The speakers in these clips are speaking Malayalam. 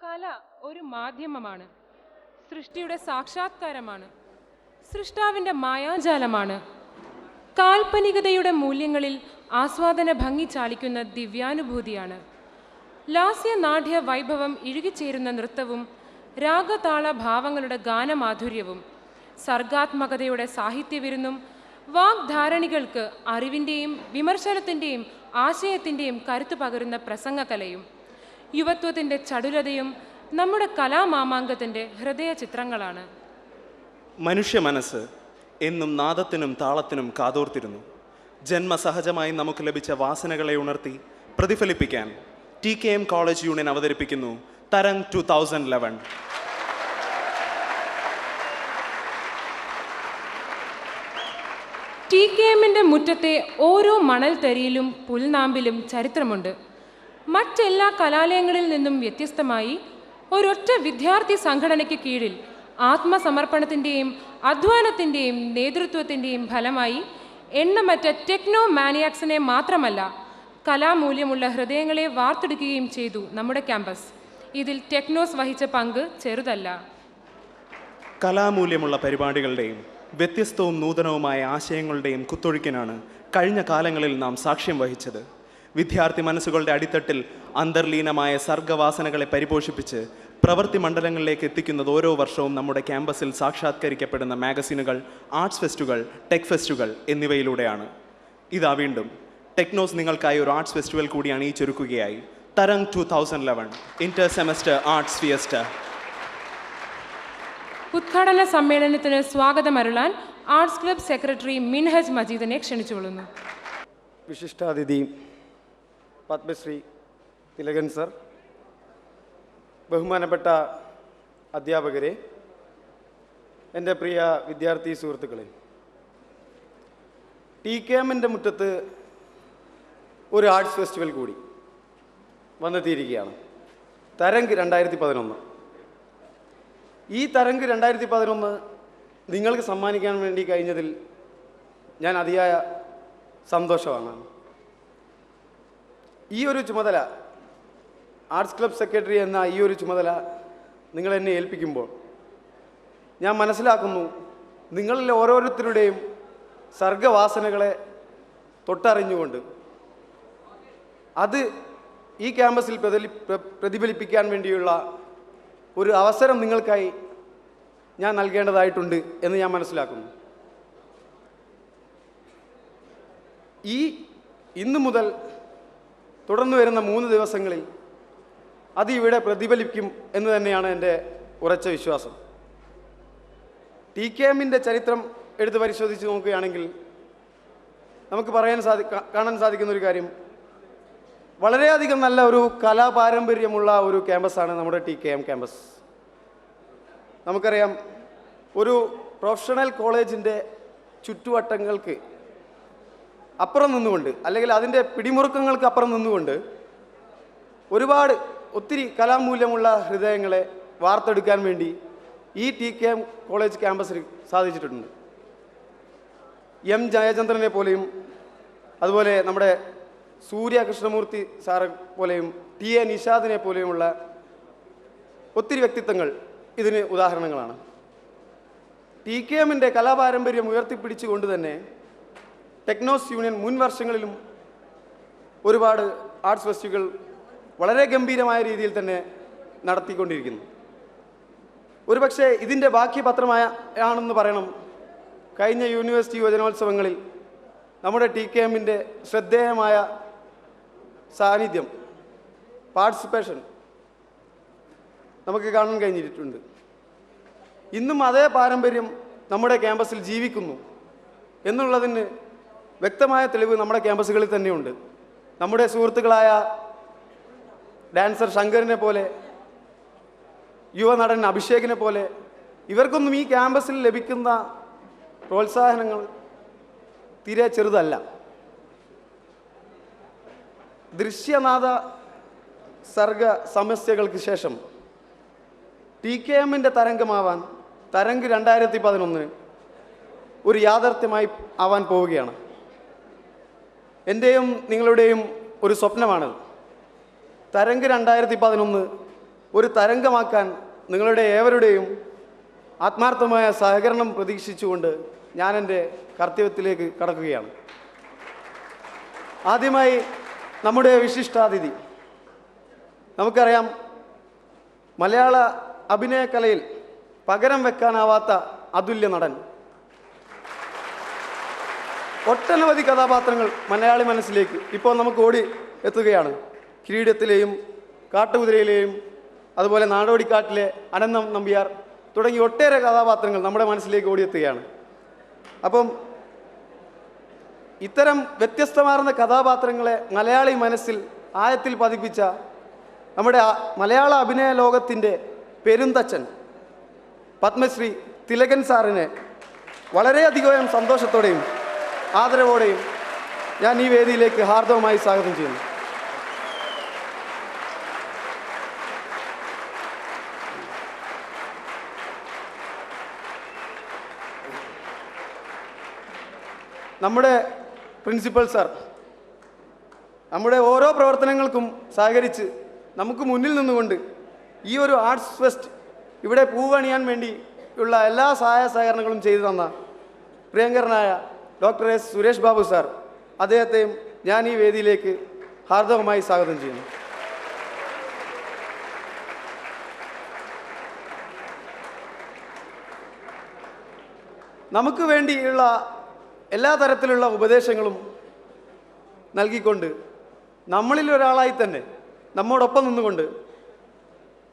കല ഒരു മാധ്യമമാണ്, സൃഷ്ടിയുടെ സാക്ഷാത്കാരമാണ്, സൃഷ്ടാവിൻ്റെ മായാജാലമാണ്. കാൽപ്പനികതയുടെ മൂല്യങ്ങളിൽ ആസ്വാദന ഭംഗി ചാലിക്കുന്ന ദിവ്യാനുഭൂതിയാണ്. ലാസ്യനാട്യ വൈഭവം ഇഴുകിച്ചേരുന്ന നൃത്തവും രാഗതാള ഭാവങ്ങളുടെ ഗാനമാധുര്യവും സർഗാത്മകതയുടെ സാഹിത്യവിരുന്നും വാഗ്ധാരണികൾക്ക് അറിവിൻ്റെയും വിമർശനത്തിൻ്റെയും ആശയത്തിൻ്റെയും കരുത്തു പകരുന്ന പ്രസംഗകലയും യുവത്വത്തിൻ്റെ ചടുലതയും നമ്മുടെ കലാമാമാങ്കത്തിൻ്റെ ഹൃദയ ചിത്രങ്ങളാണ്. മനുഷ്യ മനസ്സ് എന്നും നാദത്തിനും താളത്തിനും കാതോർത്തിരുന്നു. ജന്മസഹജമായി നമുക്ക് ലഭിച്ച വാസനകളെ ഉണർത്തി പ്രതിഫലിപ്പിക്കാൻ TKM കോളേജ് യൂണിയൻ അവതരിപ്പിക്കുന്നു തരംഗ് 2011. TKMൻ്റെ മുറ്റത്തെ ഓരോ മണൽത്തരിയിലും പുൽനാമ്പിലും ചരിത്രമുണ്ട്. മറ്റെല്ലാ കലാലയങ്ങളിൽ നിന്നും വ്യത്യസ്തമായി ഒരൊറ്റ വിദ്യാർത്ഥി സംഘടനയ്ക്ക് കീഴിൽ ആത്മസമർപ്പണത്തിൻ്റെയും അധ്വാനത്തിൻ്റെയും നേതൃത്വത്തിൻ്റെയും ഫലമായി എണ്ണമറ്റ ടെക്നോ മാനിയാക്സിനെ മാത്രമല്ല കലാമൂല്യമുള്ള ഹൃദയങ്ങളെ വാർത്തെടുക്കുകയും ചെയ്തു നമ്മുടെ ക്യാമ്പസ്. ഇതിൽ ടെക്നോസ് വഹിച്ച പങ്ക് ചെറുതല്ല. കലാമൂല്യമുള്ള പരിപാടികളുടെയും വ്യത്യസ്തവും നൂതനവുമായ ആശയങ്ങളുടെയും കുത്തൊഴുക്കിനാണ് കഴിഞ്ഞ കാലങ്ങളിൽ നാം സാക്ഷ്യം വഹിച്ചത്. വിദ്യാർത്ഥി മനസ്സുകളുടെ അടിത്തട്ടിൽ അന്തർലീനമായ സർഗവാസനകളെ പരിപോഷിപ്പിച്ച് പ്രവൃത്തി മണ്ഡലങ്ങളിലേക്ക് എത്തിക്കുന്നത് ഓരോ വർഷവും നമ്മുടെ ക്യാമ്പസിൽ സാക്ഷാത്കരിക്കപ്പെടുന്ന മാഗസിനുകൾ, ആർട്സ് ഫെസ്റ്റുകൾ, ടെക് ഫെസ്റ്റുകൾ എന്നിവയിലൂടെയാണ്. ഇതാ വീണ്ടും ടെക്നോസ് നിങ്ങൾക്കായി ഒരു ആർട്സ് ഫെസ്റ്റിവൽ കൂടി അണിയിച്ചൊരുക്കുകയായി. Tarang 2011 inter semester arts fiesta. ഉദ്ഘാടന സമ്മേളനത്തിന് സ്വാഗതമരുളാൻ ആർട്സ് ക്ലബ് സെക്രട്ടറി മിൻഹജ് മജീദിനെ ക്ഷണിച്ചുകൊള്ളുന്നു. വിശിഷ്ടാതിഥി പത്മശ്രീ തിലകൻ സർ, ബഹുമാനപ്പെട്ട അധ്യാപകരെ, എൻ്റെ പ്രിയ വിദ്യാർത്ഥി സുഹൃത്തുക്കളെ, TKMൻ്റെ മുറ്റത്ത് ഒരു ആർട്സ് ഫെസ്റ്റിവൽ കൂടി വന്നെത്തിയിരിക്കുകയാണ്. തരംഗ് 2011. ഈ തരംഗ് 2011 നിങ്ങൾക്ക് സമ്മാനിക്കാൻ വേണ്ടി കഴിഞ്ഞതിൽ ഞാൻ അതിയായ സന്തോഷമാണ്. ഈ ഒരു ചുമതല, ആർട്സ് ക്ലബ് സെക്രട്ടറി എന്ന ഈ ഒരു ചുമതല നിങ്ങൾ എന്നെ ഏൽപ്പിക്കുമ്പോൾ ഞാൻ മനസ്സിലാക്കുന്നു, നിങ്ങളിൽ ഓരോരുത്തരുടെയും സർഗവാസനകളെ തൊട്ടറിഞ്ഞുകൊണ്ട് അത് ഈ ക്യാമ്പസിൽ പ്രതിഫലിപ്പിക്കാൻ വേണ്ടിയുള്ള ഒരു അവസരം നിങ്ങൾക്കായി ഞാൻ നൽകേണ്ടതായിട്ടുണ്ട് എന്ന് ഞാൻ മനസ്സിലാക്കുന്നു. ഇന്നു മുതൽ തുടർന്നു വരുന്ന 3 ദിവസങ്ങളിൽ അത് ഇവിടെ പ്രതിഫലിക്കും എന്ന് തന്നെയാണ് എൻ്റെ ഉറച്ച വിശ്വാസം. TKMൻ്റെ ചരിത്രം എടുത്ത് പരിശോധിച്ച് നോക്കുകയാണെങ്കിൽ നമുക്ക് കാണാൻ സാധിക്കുന്ന ഒരു കാര്യം, വളരെയധികം നല്ല ഒരു കലാപാരമ്പര്യമുള്ള ഒരു ക്യാമ്പസാണ് നമ്മുടെ TKM ക്യാമ്പസ്. നമുക്കറിയാം, ഒരു പ്രൊഫഷണൽ കോളേജിൻ്റെ ചുറ്റുവട്ടങ്ങൾക്ക് അപ്പുറം നിന്നുകൊണ്ട്, അല്ലെങ്കിൽ അതിൻ്റെ പിടിമുറുക്കങ്ങൾക്ക് അപ്പുറം നിന്നുകൊണ്ട് ഒത്തിരി കലാമൂല്യമുള്ള ഹൃദയങ്ങളെ വാർത്തെടുക്കാൻ വേണ്ടി ഈ TKM കോളേജ് ക്യാമ്പസിൽ സാധിച്ചിട്ടുണ്ട്. M ജയചന്ദ്രനെ പോലെയും അതുപോലെ നമ്മുടെ സൂര്യ കൃഷ്ണമൂർത്തി സാറെ പോലെയും TA നിഷാദിനെ പോലെയുമുള്ള ഒത്തിരി വ്യക്തിത്വങ്ങൾ ഇതിന് ഉദാഹരണങ്ങളാണ്. TKMൻ്റെ കലാപാരമ്പര്യം ഉയർത്തിപ്പിടിച്ചുകൊണ്ട് തന്നെ ടെക്നോസ് യൂണിയൻ മുൻ വർഷങ്ങളിലും ഒരുപാട് ആർട്സ് ഫെസ്റ്റുകൾ വളരെ ഗംഭീരമായ രീതിയിൽ തന്നെ നടത്തിക്കൊണ്ടിരിക്കുന്നു. ഒരുപക്ഷെ ഇതിൻ്റെ ബാക്കി പത്രമാണെന്ന് പറയണം, കഴിഞ്ഞ യൂണിവേഴ്സിറ്റി യുവജനോത്സവങ്ങളിൽ നമ്മുടെ TKMൻ്റെ ശ്രദ്ധേയമായ സാന്നിധ്യം, പാർട്ടിസിപ്പേഷൻ നമുക്ക് കാണാൻ കഴിഞ്ഞിട്ടുണ്ട്. ഇന്നും അതേ പാരമ്പര്യം നമ്മുടെ ക്യാമ്പസിൽ ജീവിക്കുന്നു എന്നുള്ളതിന് വ്യക്തമായ തെളിവ് നമ്മുടെ ക്യാമ്പസുകളിൽ തന്നെയുണ്ട്. നമ്മുടെ സുഹൃത്തുക്കളായ ഡാൻസർ ശങ്കറിനെ പോലെ, യുവനടൻ അഭിഷേകിനെ പോലെ ഇവർക്കൊന്നും ഈ ക്യാമ്പസിൽ ലഭിക്കുന്ന പ്രോത്സാഹനങ്ങൾ തീരെ ചെറുതല്ല. ദൃശ്യനാദ സർഗ സമസ്യകൾക്ക് ശേഷം TKMൻ്റെ തരംഗമാവാൻ തരംഗ് 2011 ഒരു യാഥാർത്ഥ്യമായി ആവാൻ പോവുകയാണ്. എൻ്റെയും നിങ്ങളുടെയും ഒരു സ്വപ്നമാണ് തരംഗ് 2011 ഒരു തരംഗമാക്കാൻ നിങ്ങളുടെ ഏവരുടെയും ആത്മാർത്ഥമായ സഹകരണം പ്രതീക്ഷിച്ചുകൊണ്ട് ഞാൻ എൻ്റെ കർത്തവ്യത്തിലേക്ക് കടക്കുകയാണ്. ആദ്യമായി നമ്മുടെ വിശിഷ്ടാതിഥി. നമുക്കറിയാം, മലയാള അഭിനയകലയിൽ പകരം വെക്കാനാവാത്ത അതുല്യ നടൻ. ഒട്ടനവധി കഥാപാത്രങ്ങൾ മലയാളി മനസ്സിലേക്ക് ഇപ്പോൾ നമുക്ക് ഓടി എത്തുകയാണ്. കിരീടത്തിലെയും കാട്ടുകുതിരയിലെയും അതുപോലെ നാടോടിക്കാട്ടിലെ അനന്തം നമ്പ്യാർ തുടങ്ങി ഒട്ടേറെ കഥാപാത്രങ്ങൾ നമ്മുടെ മനസ്സിലേക്ക് ഓടിയെത്തുകയാണ്. അപ്പം ഇത്തരം വ്യത്യസ്തമാർന്ന കഥാപാത്രങ്ങളെ മലയാളി മനസ്സിൽ ആഴത്തിൽ പതിപ്പിച്ച നമ്മുടെ മലയാള അഭിനയ ലോകത്തിൻ്റെ പെരുന്തച്ചൻ പത്മശ്രീ തിലകൻ സാറിനെ വളരെയധികം സന്തോഷത്തോടെയും ആദരവോടെയും ഞാൻ ഈ വേദിയിലേക്ക് ഹാർദവമായി സ്വാഗതം ചെയ്യുന്നു. നമ്മുടെ പ്രിൻസിപ്പൽ സാർ നമ്മുടെ ഓരോ പ്രവർത്തനങ്ങൾക്കും സഹകരിച്ച് നമുക്ക് മുന്നിൽ നിന്നുകൊണ്ട് ഈ ഒരു ആർട്സ് ഫെസ്റ്റ് ഇവിടെ പൂവണിയാൻ വേണ്ടി ഉള്ള എല്ലാ സഹായ സഹകരണങ്ങളും ചെയ്തു തന്ന പ്രിയങ്കരനായ doctor S Suresh Babu sir, അദ്ദേഹത്തെയും ഞാൻ ഈ വേദിയിലേക്ക് ഹാർദവമായി സ്വാഗതം ചെയ്യുന്നു. നമുക്ക് വേണ്ടിയുള്ള എല്ലാ തരത്തിലുള്ള ഉപദേശങ്ങളും നൽകിക്കൊണ്ട് നമ്മളിൽ ഒരാളായി തന്നെ നമ്മോടൊപ്പം നിന്നുകൊണ്ട്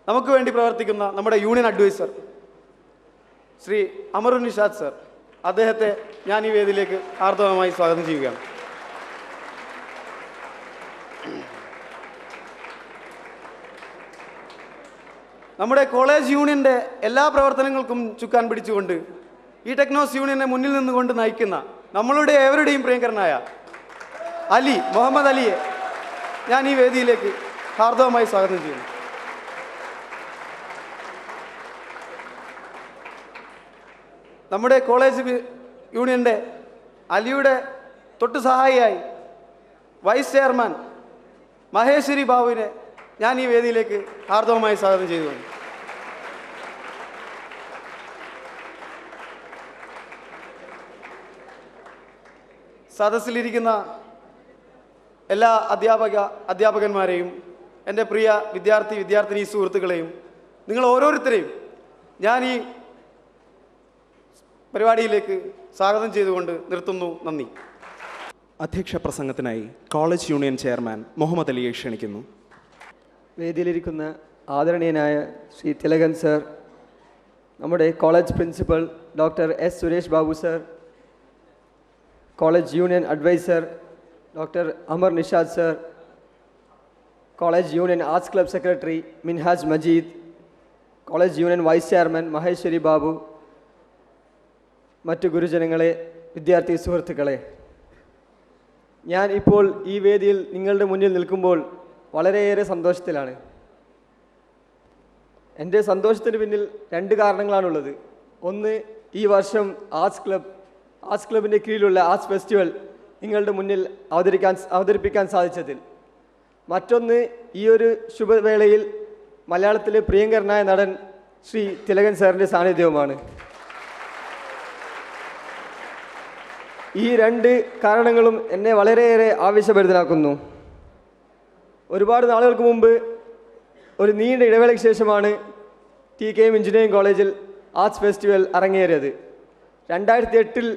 നമുക്ക് വേണ്ടി പ്രവർത്തിക്കുന്ന നമ്മുടെ union adviser Shri Amarun Nishad sir, അദ്ദേഹത്തെ ഞാൻ ഈ വേദിയിലേക്ക് ഹാർദവമായി സ്വാഗതം ചെയ്യുകയാണ്. നമ്മുടെ കോളേജ് യൂണിയൻ്റെ എല്ലാ പ്രവർത്തനങ്ങൾക്കും ചുക്കാൻ പിടിച്ചുകൊണ്ട് ഈ ടെക്നോസ് യൂണിയനെ മുന്നിൽ നിന്നുകൊണ്ട് നയിക്കുന്ന നമ്മളുടെ ഏവരുടെയും പ്രിയങ്കരനായ മുഹമ്മദ് അലിയെ ഞാൻ ഈ വേദിയിലേക്ക് ഹാർദവമായി സ്വാഗതം ചെയ്യുന്നു. നമ്മുടെ കോളേജ് യൂണിയൻ്റെ അലിയുടെ തൊട്ടു സഹായിയായി വൈസ് ചെയർമാൻ മഹേശ്വരി ബാബുവിനെ ഞാൻ ഈ വേദിയിലേക്ക് ഹാർദവമായി സ്വാഗതം ചെയ്തു. സദസ്സിലിരിക്കുന്ന എല്ലാ അധ്യാപകന്മാരെയും എൻ്റെ പ്രിയ വിദ്യാർത്ഥിനി സുഹൃത്തുക്കളെയും നിങ്ങൾ ഓരോരുത്തരെയും ഞാൻ ഈ പരിപാടിയിലേക്ക് സ്വാഗതം ചെയ്തുകൊണ്ട് നിർത്തുന്നു. നന്ദി. അധ്യക്ഷ പ്രസംഗത്തിനായി കോളേജ് യൂണിയൻ ചെയർമാൻ മുഹമ്മദ് അലിയെ ക്ഷണിക്കുന്നു. വേദിയിലിരിക്കുന്ന ആദരണീയനായ ശ്രീ തിലകൻ സർ, നമ്മുടെ college principal doctor S Suresh Babu sir, college union adviser doctor Amar Nishad sir, college union arts club secretary Minhaj Majeed, college union vice chairman Maheshwari Babu, മറ്റു ഗുരുജനങ്ങളെ, വിദ്യാർത്ഥി സുഹൃത്തുക്കളെ, ഞാൻ ഇപ്പോൾ ഈ വേദിയിൽ നിങ്ങളുടെ മുന്നിൽ നിൽക്കുമ്പോൾ വളരെയേറെ സന്തോഷത്തിലാണ്. എൻ്റെ സന്തോഷത്തിന് പിന്നിൽ രണ്ട് കാരണങ്ങളാണുള്ളത്. ഒന്ന്, ഈ വർഷം ആർട്സ് ക്ലബിൻ്റെ കീഴിലുള്ള ആർട്സ് ഫെസ്റ്റിവൽ നിങ്ങളുടെ മുന്നിൽ അവതരിപ്പിക്കാൻ സാധിച്ചതിൽ. മറ്റൊന്ന്, ഈ ഒരു ശുഭവേളയിൽ മലയാളത്തിലെ പ്രിയങ്കരനായ നടൻ ശ്രീ തിലകൻ സാറിൻ്റെ സാന്നിധ്യവുമാണ്. ഈ രണ്ട് കാരണങ്ങളും എന്നെ വളരെയേറെ ആവേശഭരിതനാക്കുന്നു. ഒരുപാട് നാളുകൾക്ക് മുമ്പ് ഒരു നീണ്ട ഇടവേളയ്ക്ക് ശേഷമാണ് TKM എഞ്ചിനീയറിംഗ് കോളേജിൽ ആർട്സ് ഫെസ്റ്റിവൽ അരങ്ങേറിയത്. 2008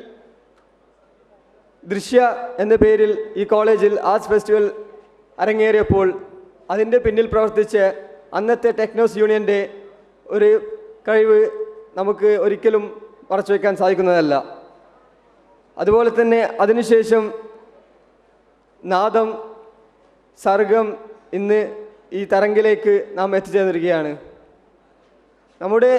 ദൃശ്യ എന്ന പേരിൽ ഈ കോളേജിൽ ആർട്സ് ഫെസ്റ്റിവൽ അരങ്ങേറിയപ്പോൾ അതിൻ്റെ പിന്നിൽ പ്രവർത്തിച്ച അന്നത്തെ ടെക്നോസ് യൂണിയൻ്റെ ഒരു കഴിവ് നമുക്ക് ഒരിക്കലും മറച്ചു വയ്ക്കാൻ സാധിക്കുന്നതല്ല. അതുപോലെ തന്നെ അതിനുശേഷം നാദം, സർഗം ഇന്ന് ഈ തരംഗിലേക്ക് നാം എത്തിച്ചേർന്നിരിക്കുകയാണ്. നമ്മുടെ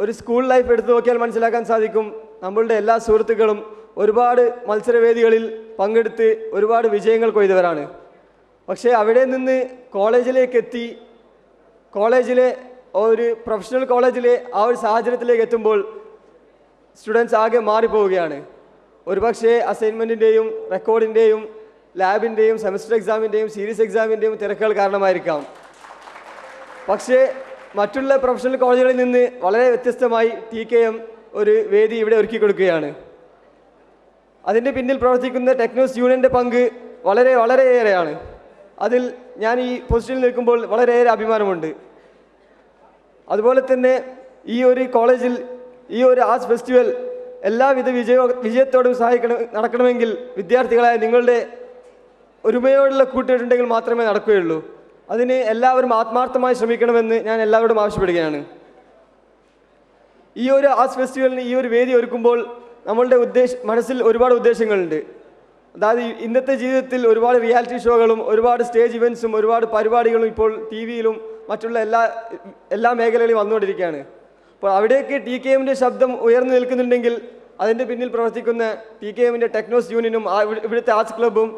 ഒരു സ്കൂൾ ലൈഫ് എടുത്തു നോക്കിയാൽ മനസ്സിലാക്കാൻ സാധിക്കും, നമ്മളുടെ എല്ലാ സുഹൃത്തുക്കളും ഒരുപാട് മത്സരവേദികളിൽ പങ്കെടുത്ത് ഒരുപാട് വിജയങ്ങൾ കൊയ്തവരാണ്. പക്ഷേ അവിടെ നിന്ന് കോളേജിലേക്ക് എത്തി, കോളേജിലെ ഒരു പ്രൊഫഷണൽ കോളേജിലെ ആ ഒരു സാഹചര്യത്തിലേക്ക് എത്തുമ്പോൾ സ്റ്റുഡൻസ് ആകെ മാറിപ്പോവുകയാണ്. ഒരുപക്ഷെ അസൈൻമെൻറ്റിൻ്റെയും റെക്കോർഡിൻ്റെയും ലാബിൻ്റെയും സെമസ്റ്റർ എക്സാമിൻ്റെയും സീരീസ് എക്സാമിൻ്റെയും തിരക്കുകൾ കാരണമായിരിക്കാം. പക്ഷേ മറ്റുള്ള പ്രൊഫഷണൽ കോളേജുകളിൽ നിന്ന് വളരെ വ്യത്യസ്തമായി TKM ഒരു വേദി ഇവിടെ ഒരുക്കി കൊടുക്കുകയാണ്. അതിൻ്റെ പിന്നിൽ പ്രവർത്തിക്കുന്ന ടെക്നോസ് യൂണിയൻ്റെ പങ്ക് വളരെയേറെയാണ്. അതിൽ ഞാൻ ഈ പൊസിഷനിൽ നിൽക്കുമ്പോൾ വളരെയേറെ അഭിമാനമുണ്ട്. അതുപോലെ തന്നെ ഈ ഒരു കോളേജിൽ ഈ ഒരു ആർട്സ് ഫെസ്റ്റിവൽ എല്ലാവിധ വിജയത്തോടും നടക്കണമെങ്കിൽ വിദ്യാർത്ഥികളായ നിങ്ങളുടെ ഒരുമയോടുള്ള കൂട്ടുകെട്ടുണ്ടെങ്കിൽ മാത്രമേ നടക്കുകയുള്ളൂ. അതിന് എല്ലാവരും ആത്മാർത്ഥമായി ശ്രമിക്കണമെന്ന് ഞാൻ എല്ലാവരോടും ആവശ്യപ്പെടുകയാണ്. ഈ ഒരു ആർട്സ് ഫെസ്റ്റിവലിന് ഈ ഒരു വേദി ഒരുക്കുമ്പോൾ നമ്മളുടെ മനസ്സിൽ ഒരുപാട് ഉദ്ദേശങ്ങളുണ്ട്. അതായത് ഇന്നത്തെ ജീവിതത്തിൽ ഒരുപാട് റിയാലിറ്റി ഷോകളും ഒരുപാട് സ്റ്റേജ് ഇവൻറ്റ്സും ഒരുപാട് പരിപാടികളും ഇപ്പോൾ TV-യിലും മറ്റുള്ള എല്ലാ മേഖലകളിലും വന്നുകൊണ്ടിരിക്കുകയാണ്. അപ്പോൾ അവിടേക്ക് TKMൻ്റെ ശബ്ദം ഉയർന്നു നിൽക്കുന്നുണ്ടെങ്കിൽ അതിൻ്റെ പിന്നിൽ പ്രവർത്തിക്കുന്ന TKMൻ്റെ ടെക്നോസ് യൂണിയനും ഇവിടുത്തെ ആർട്സ് ക്ലബ്ബും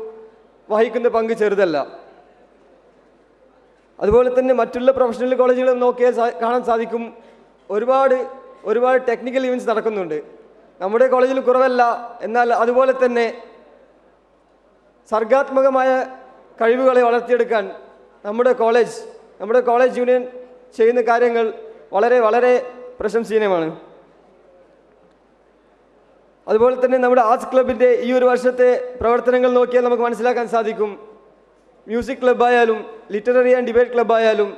വഹിക്കുന്ന പങ്ക് ചെറുതല്ല. അതുപോലെ തന്നെ മറ്റുള്ള പ്രൊഫഷണൽ കോളേജുകളും നോക്കിയാൽ കാണാൻ സാധിക്കും ഒരുപാട് ടെക്നിക്കൽ ഇവൻറ്റ്സ് നടക്കുന്നുണ്ട്. നമ്മുടെ കോളേജിൽ കുറവല്ല. എന്നാൽ അതുപോലെ തന്നെ സർഗാത്മകമായ കഴിവുകളെ വളർത്തിയെടുക്കാൻ നമ്മുടെ കോളേജ് യൂണിയൻ ചെയ്യുന്ന കാര്യങ്ങൾ വളരെ പ്രശംസനീയമാണ്. അതുപോലെ തന്നെ നമ്മുടെ ആർട്സ് ക്ലബിൻ്റെ ഈ ഒരു വർഷത്തെ പ്രവർത്തനങ്ങൾ നോക്കിയാൽ നമുക്ക് മനസ്സിലാക്കാൻ സാധിക്കും. മ്യൂസിക് ക്ലബ്ബായാലും ലിറ്റററി ആൻഡ് ഡിബേറ്റ് ക്ലബ്ബായാലും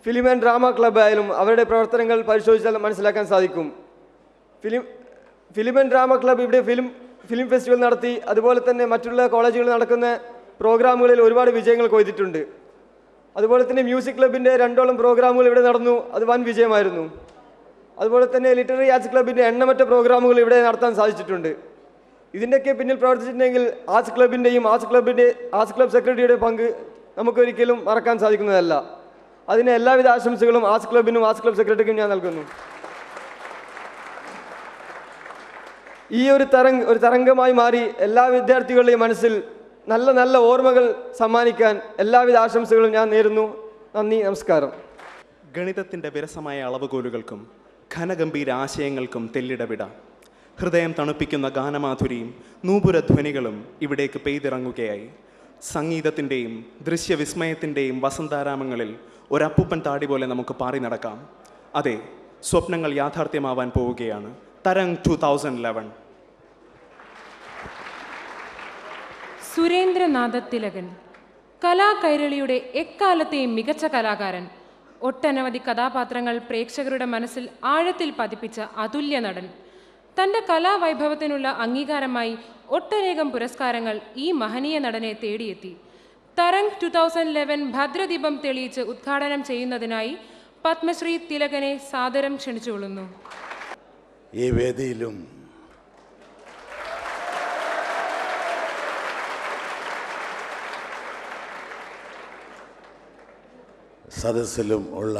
ഫിലിം ആൻഡ് ഡ്രാമ ക്ലബ്ബായാലും അവരുടെ പ്രവർത്തനങ്ങൾ പരിശോധിച്ചാൽ മനസ്സിലാക്കാൻ സാധിക്കും. ഫിലിം ആൻഡ് ഡ്രാമ ക്ലബ്ബ് ഇവിടെ ഫിലിം ഫെസ്റ്റിവൽ നടത്തി. അതുപോലെ തന്നെ മറ്റുള്ള കോളേജുകളിൽ നടക്കുന്ന പ്രോഗ്രാമുകളിൽ ഒരുപാട് വിജയങ്ങൾ കൊയ്തിട്ടുണ്ട്. അതുപോലെ തന്നെ മ്യൂസിക് ക്ലബിൻ്റെ 2ഓളം പ്രോഗ്രാമുകൾ ഇവിടെ നടന്നു. അത് വൻ വിജയമായിരുന്നു. അതുപോലെ തന്നെ ലിറ്റററി ആർട്സ് ക്ലബിൻ്റെ എണ്ണമറ്റ പ്രോഗ്രാമുകൾ ഇവിടെ നടത്താൻ സാധിച്ചിട്ടുണ്ട്. ഇതിൻ്റെയൊക്കെ പിന്നിൽ പ്രവർത്തിച്ചിട്ടുണ്ടെങ്കിൽ ആർട്സ് ക്ലബ് സെക്രട്ടറിയുടെ പങ്ക് നമുക്കൊരിക്കലും മറക്കാൻ സാധിക്കുന്നതല്ല. അതിന് എല്ലാവിധ ആശംസകളും ആർട്സ് ക്ലബിനും ആർട്സ് ക്ലബ് സെക്രട്ടറിക്കും ഞാൻ നൽകുന്നു. ഈ ഒരു തരംഗമായി മാറി എല്ലാ വിദ്യാർത്ഥികളുടെയും മനസ്സിൽ നല്ല ഓർമ്മകൾ സമ്മാനിക്കാൻ എല്ലാവിധ ആശംസകളും ഞാൻ നേരുന്നു. നന്ദി, നമസ്കാരം. ഗണിതത്തിൻ്റെ വിരസമായ അളവുകോലുകൾക്കും ഘനഗംഭീര ആശയങ്ങൾക്കും തെല്ലിടവിട. ഹൃദയം തണുപ്പിക്കുന്ന ഗാനമാധുരിയും നൂപുരധ്വനികളും ഇവിടേക്ക് പെയ്തിറങ്ങുകയായി. സംഗീതത്തിൻ്റെയും ദൃശ്യവിസ്മയത്തിൻ്റെയും വസന്താരാമങ്ങളിൽ ഒരപ്പൂപ്പൻ താടി പോലെ നമുക്ക് പാറി നടക്കാം. അതെ, സ്വപ്നങ്ങൾ യാഥാർത്ഥ്യമാവാൻ പോവുകയാണ്. തരംഗ് 2011. സുരേന്ദ്രനാഥ തിലകൻ, കലാകൈരളിയുടെ എക്കാലത്തെയും മികച്ച കലാകാരൻ. ഒട്ടനവധി കഥാപാത്രങ്ങൾ പ്രേക്ഷകരുടെ മനസ്സിൽ ആഴത്തിൽ പതിപ്പിച്ച അതുല്യ നടൻ. തൻ്റെ കലാവൈഭവത്തിനുള്ള അംഗീകാരമായി ഒട്ടനേകം പുരസ്കാരങ്ങൾ ഈ മഹനീയ നടനെ തേടിയെത്തി. തരംഗ് 2011 ഭദ്രദീപം തെളിയിച്ച് ഉദ്ഘാടനം ചെയ്യുന്നതിനായി പത്മശ്രീ തിലകനെ സാദരം ക്ഷണിച്ചുകൊള്ളുന്നു. ഈ വേദിയിലും സദസ്സിലും ഉള്ള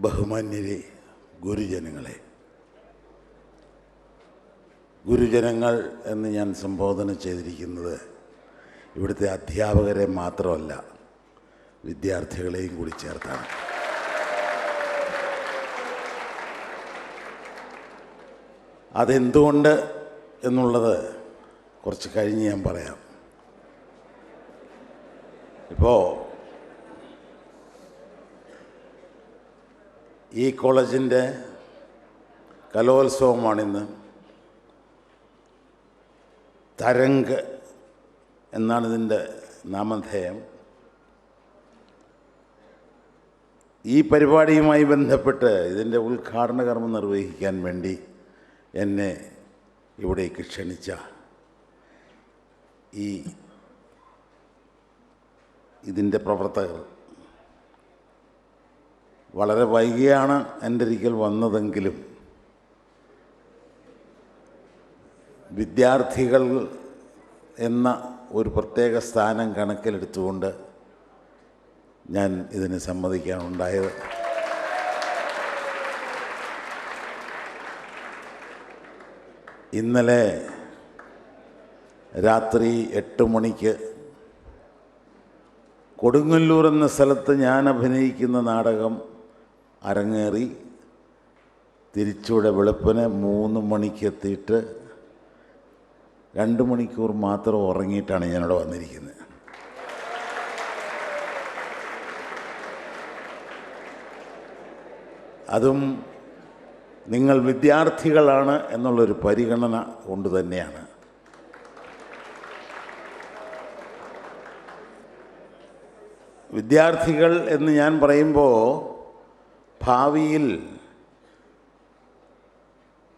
ബഹുമാന്യരെ, ഗുരുജനങ്ങൾ എന്ന് ഞാൻ സംബോധന ചെയ്തിരിക്കുന്നത് ഇവിടുത്തെ അധ്യാപകരെ മാത്രമല്ല, വിദ്യാർത്ഥികളെയും കൂടി ചേർത്താണ്. അതെന്തുകൊണ്ട് എന്നുള്ളത് കുറച്ച് കഴിഞ്ഞ് ഞാൻ പറയാം. ഇപ്പോൾ ഈ കോളേജിൻ്റെ കലോത്സവമാണിന്ന്. തരംഗ് എന്നാണ് ഇതിൻ്റെ നാമധേയം. ഈ പരിപാടിയുമായി ബന്ധപ്പെട്ട് ഇതിൻ്റെ ഉദ്ഘാടന കർമ്മം നിർവഹിക്കാൻ വേണ്ടി എന്നെ ഇവിടേക്ക് ക്ഷണിച്ച ഇതിൻ്റെ പ്രവർത്തകർ വളരെ വൈകിയാണ് എൻ്റെ അരികിൽ വന്നതെങ്കിലും വിദ്യാർത്ഥികൾ എന്ന ഒരു പ്രത്യേക സ്ഥാനം കണക്കിലെടുത്തുകൊണ്ട് ഞാൻ ഇതിന് സമ്മതിക്കാനുണ്ടായത്. ഇന്നലെ രാത്രി 8 മണിക്ക് കൊടുങ്ങല്ലൂർ എന്ന സ്ഥലത്ത് ഞാൻ അഭിനയിക്കുന്ന നാടകം അരങ്ങേറി തിരിച്ചൂടെ വെളുപ്പിന് 3 മണിക്ക് എത്തിയിട്ട് 2 മണിക്കൂർ മാത്രം ഉറങ്ങിയിട്ടാണ് ഞാനിവിടെ വന്നിരിക്കുന്നത്. അതും നിങ്ങൾ വിദ്യാർത്ഥികളാണ് എന്നുള്ളൊരു പരിഗണന കൊണ്ട് തന്നെയാണ്. വിദ്യാർത്ഥികൾ എന്ന് ഞാൻ പറയുമ്പോൾ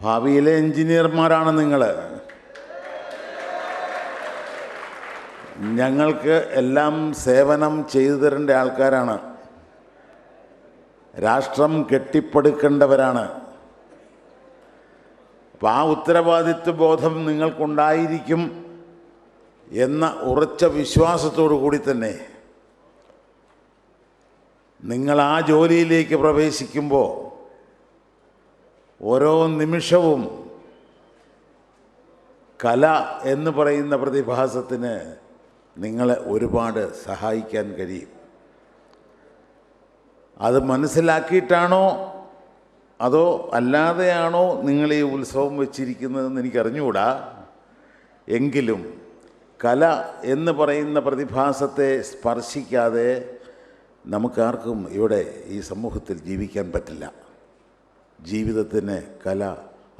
ഭാവിയിലെ എൻജിനീയർമാരാണ് നിങ്ങൾ. ഞങ്ങൾക്ക് എല്ലാം സേവനം ചെയ്തു തരേണ്ട ആൾക്കാരാണ്. രാഷ്ട്രം കെട്ടിപ്പടുക്കേണ്ടവരാണ്. അപ്പം ആ ഉത്തരവാദിത്വ ബോധം നിങ്ങൾക്കുണ്ടായിരിക്കും എന്ന ഉറച്ച വിശ്വാസത്തോടു കൂടി തന്നെ നിങ്ങൾ ആ ജോലിയിലേക്ക് പ്രവേശിക്കുമ്പോൾ ഓരോ നിമിഷവും കല എന്ന് പറയുന്ന പ്രതിഭാസത്തിന് നിങ്ങളെ ഒരുപാട് സഹായിക്കാൻ കഴിയും. അത് മനസ്സിലാക്കിയിട്ടാണോ അതോ അല്ലാതെയാണോ നിങ്ങൾ ഈ ഉത്സവം വെച്ചിരിക്കുന്നതെന്ന് എനിക്കറിഞ്ഞുകൂടാ. എങ്കിലും കല എന്ന് പറയുന്ന പ്രതിഭാസത്തെ സ്പർശിക്കാതെ നമുക്കാർക്കും ഇവിടെ ഈ സമൂഹത്തിൽ ജീവിക്കാൻ പറ്റില്ല. ജീവിതത്തിന് കല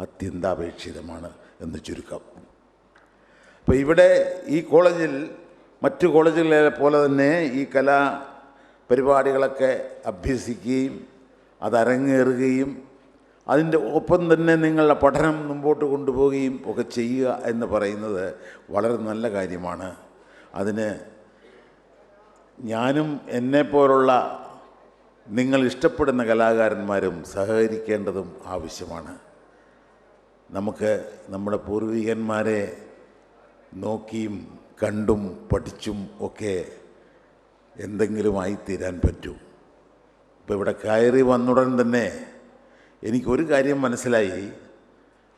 അത്യന്താപേക്ഷിതമാണ് എന്ന് ചുരുക്കം. അപ്പോൾ ഇവിടെ ഈ കോളേജിൽ മറ്റു കോളേജുകളെ പോലെ തന്നെ ഈ കലാ പരിപാടികളൊക്കെ അഭ്യസിക്കുകയും അതരങ്ങേറുകയും അതിൻ്റെ ഒപ്പം തന്നെ നിങ്ങളുടെ പഠനം മുമ്പോട്ട് കൊണ്ടുപോവുകയും ഒക്കെ ചെയ്യുക എന്ന് പറയുന്നത് വളരെ നല്ല കാര്യമാണ്. അതിന് ഞാനും എന്നെപ്പോലുള്ള നിങ്ങൾ ഇഷ്ടപ്പെടുന്ന കലാകാരന്മാരും സഹകരിക്കേണ്ടതും ആവശ്യമാണ്. നമുക്ക് നമ്മുടെ പൂർവികന്മാരെ നോക്കിയും കണ്ടും പഠിച്ചും ഒക്കെ എന്തെങ്കിലും ആയിത്തീരാൻ പറ്റൂ. ഇപ്പോൾ ഇവിടെ കയറി വന്നുടൻ തന്നെ എനിക്കൊരു കാര്യം മനസ്സിലായി.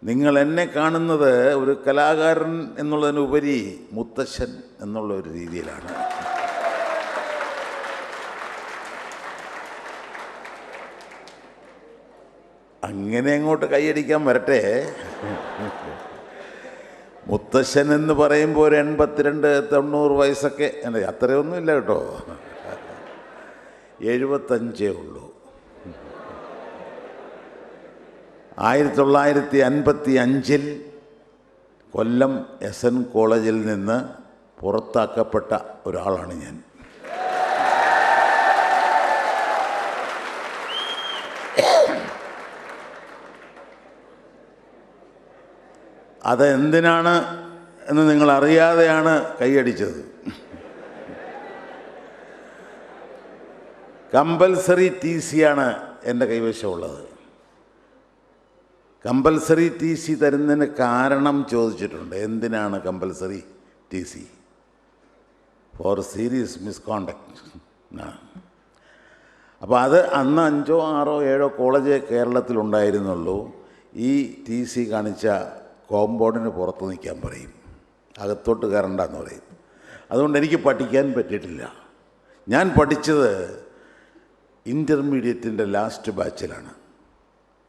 നിങ്ങൾ എന്നെ കാണുന്നത് ഒരു കലാകാരൻ എന്നുള്ളതിനുപരി മുത്തശ്ശൻ എന്നുള്ള ഒരു രീതിയിലാണ്. അങ്ങനെ അങ്ങോട്ട് കൈയടിക്കാൻ വരട്ടെ. മുത്തശ്ശൻ എന്ന് പറയുമ്പോൾ ഒരു 82-90 വയസ്സൊക്കെ അത്രയൊന്നുമില്ല കേട്ടോ, 75 ഉള്ളൂ. 1955 കൊല്ലം SN കോളേജിൽ നിന്ന് പുറത്താക്കപ്പെട്ട ഒരാളാണ് ഞാൻ. അതെന്തിനാണ് എന്ന് നിങ്ങൾ അറിയാതെയാണ് കൈയടിച്ചത്. കമ്പൽസറി TC ആണ് എൻ്റെ കൈവശമുള്ളത്. കമ്പൽസറി TC തരുന്നതിന് കാരണം ചോദിച്ചിട്ടുണ്ട്. എന്തിനാണ് compulsory TC? For serious misconduct. അപ്പോൾ അത് അന്ന് 5, 6, 7 കോളേജ് കേരളത്തിലുണ്ടായിരുന്നുള്ളൂ. ഈ TC കാണിച്ച കോമ്പൗണ്ടിന് പുറത്ത് നിൽക്കാൻ പറയും, അകത്തോട്ട് കയറണ്ടെന്ന് പറയും. അതുകൊണ്ട് എനിക്ക് പഠിക്കാൻ പറ്റിയിട്ടില്ല. ഞാൻ പഠിച്ചത് ഇൻ്റർമീഡിയറ്റിൻ്റെ ലാസ്റ്റ് ബാച്ചിലാണ്.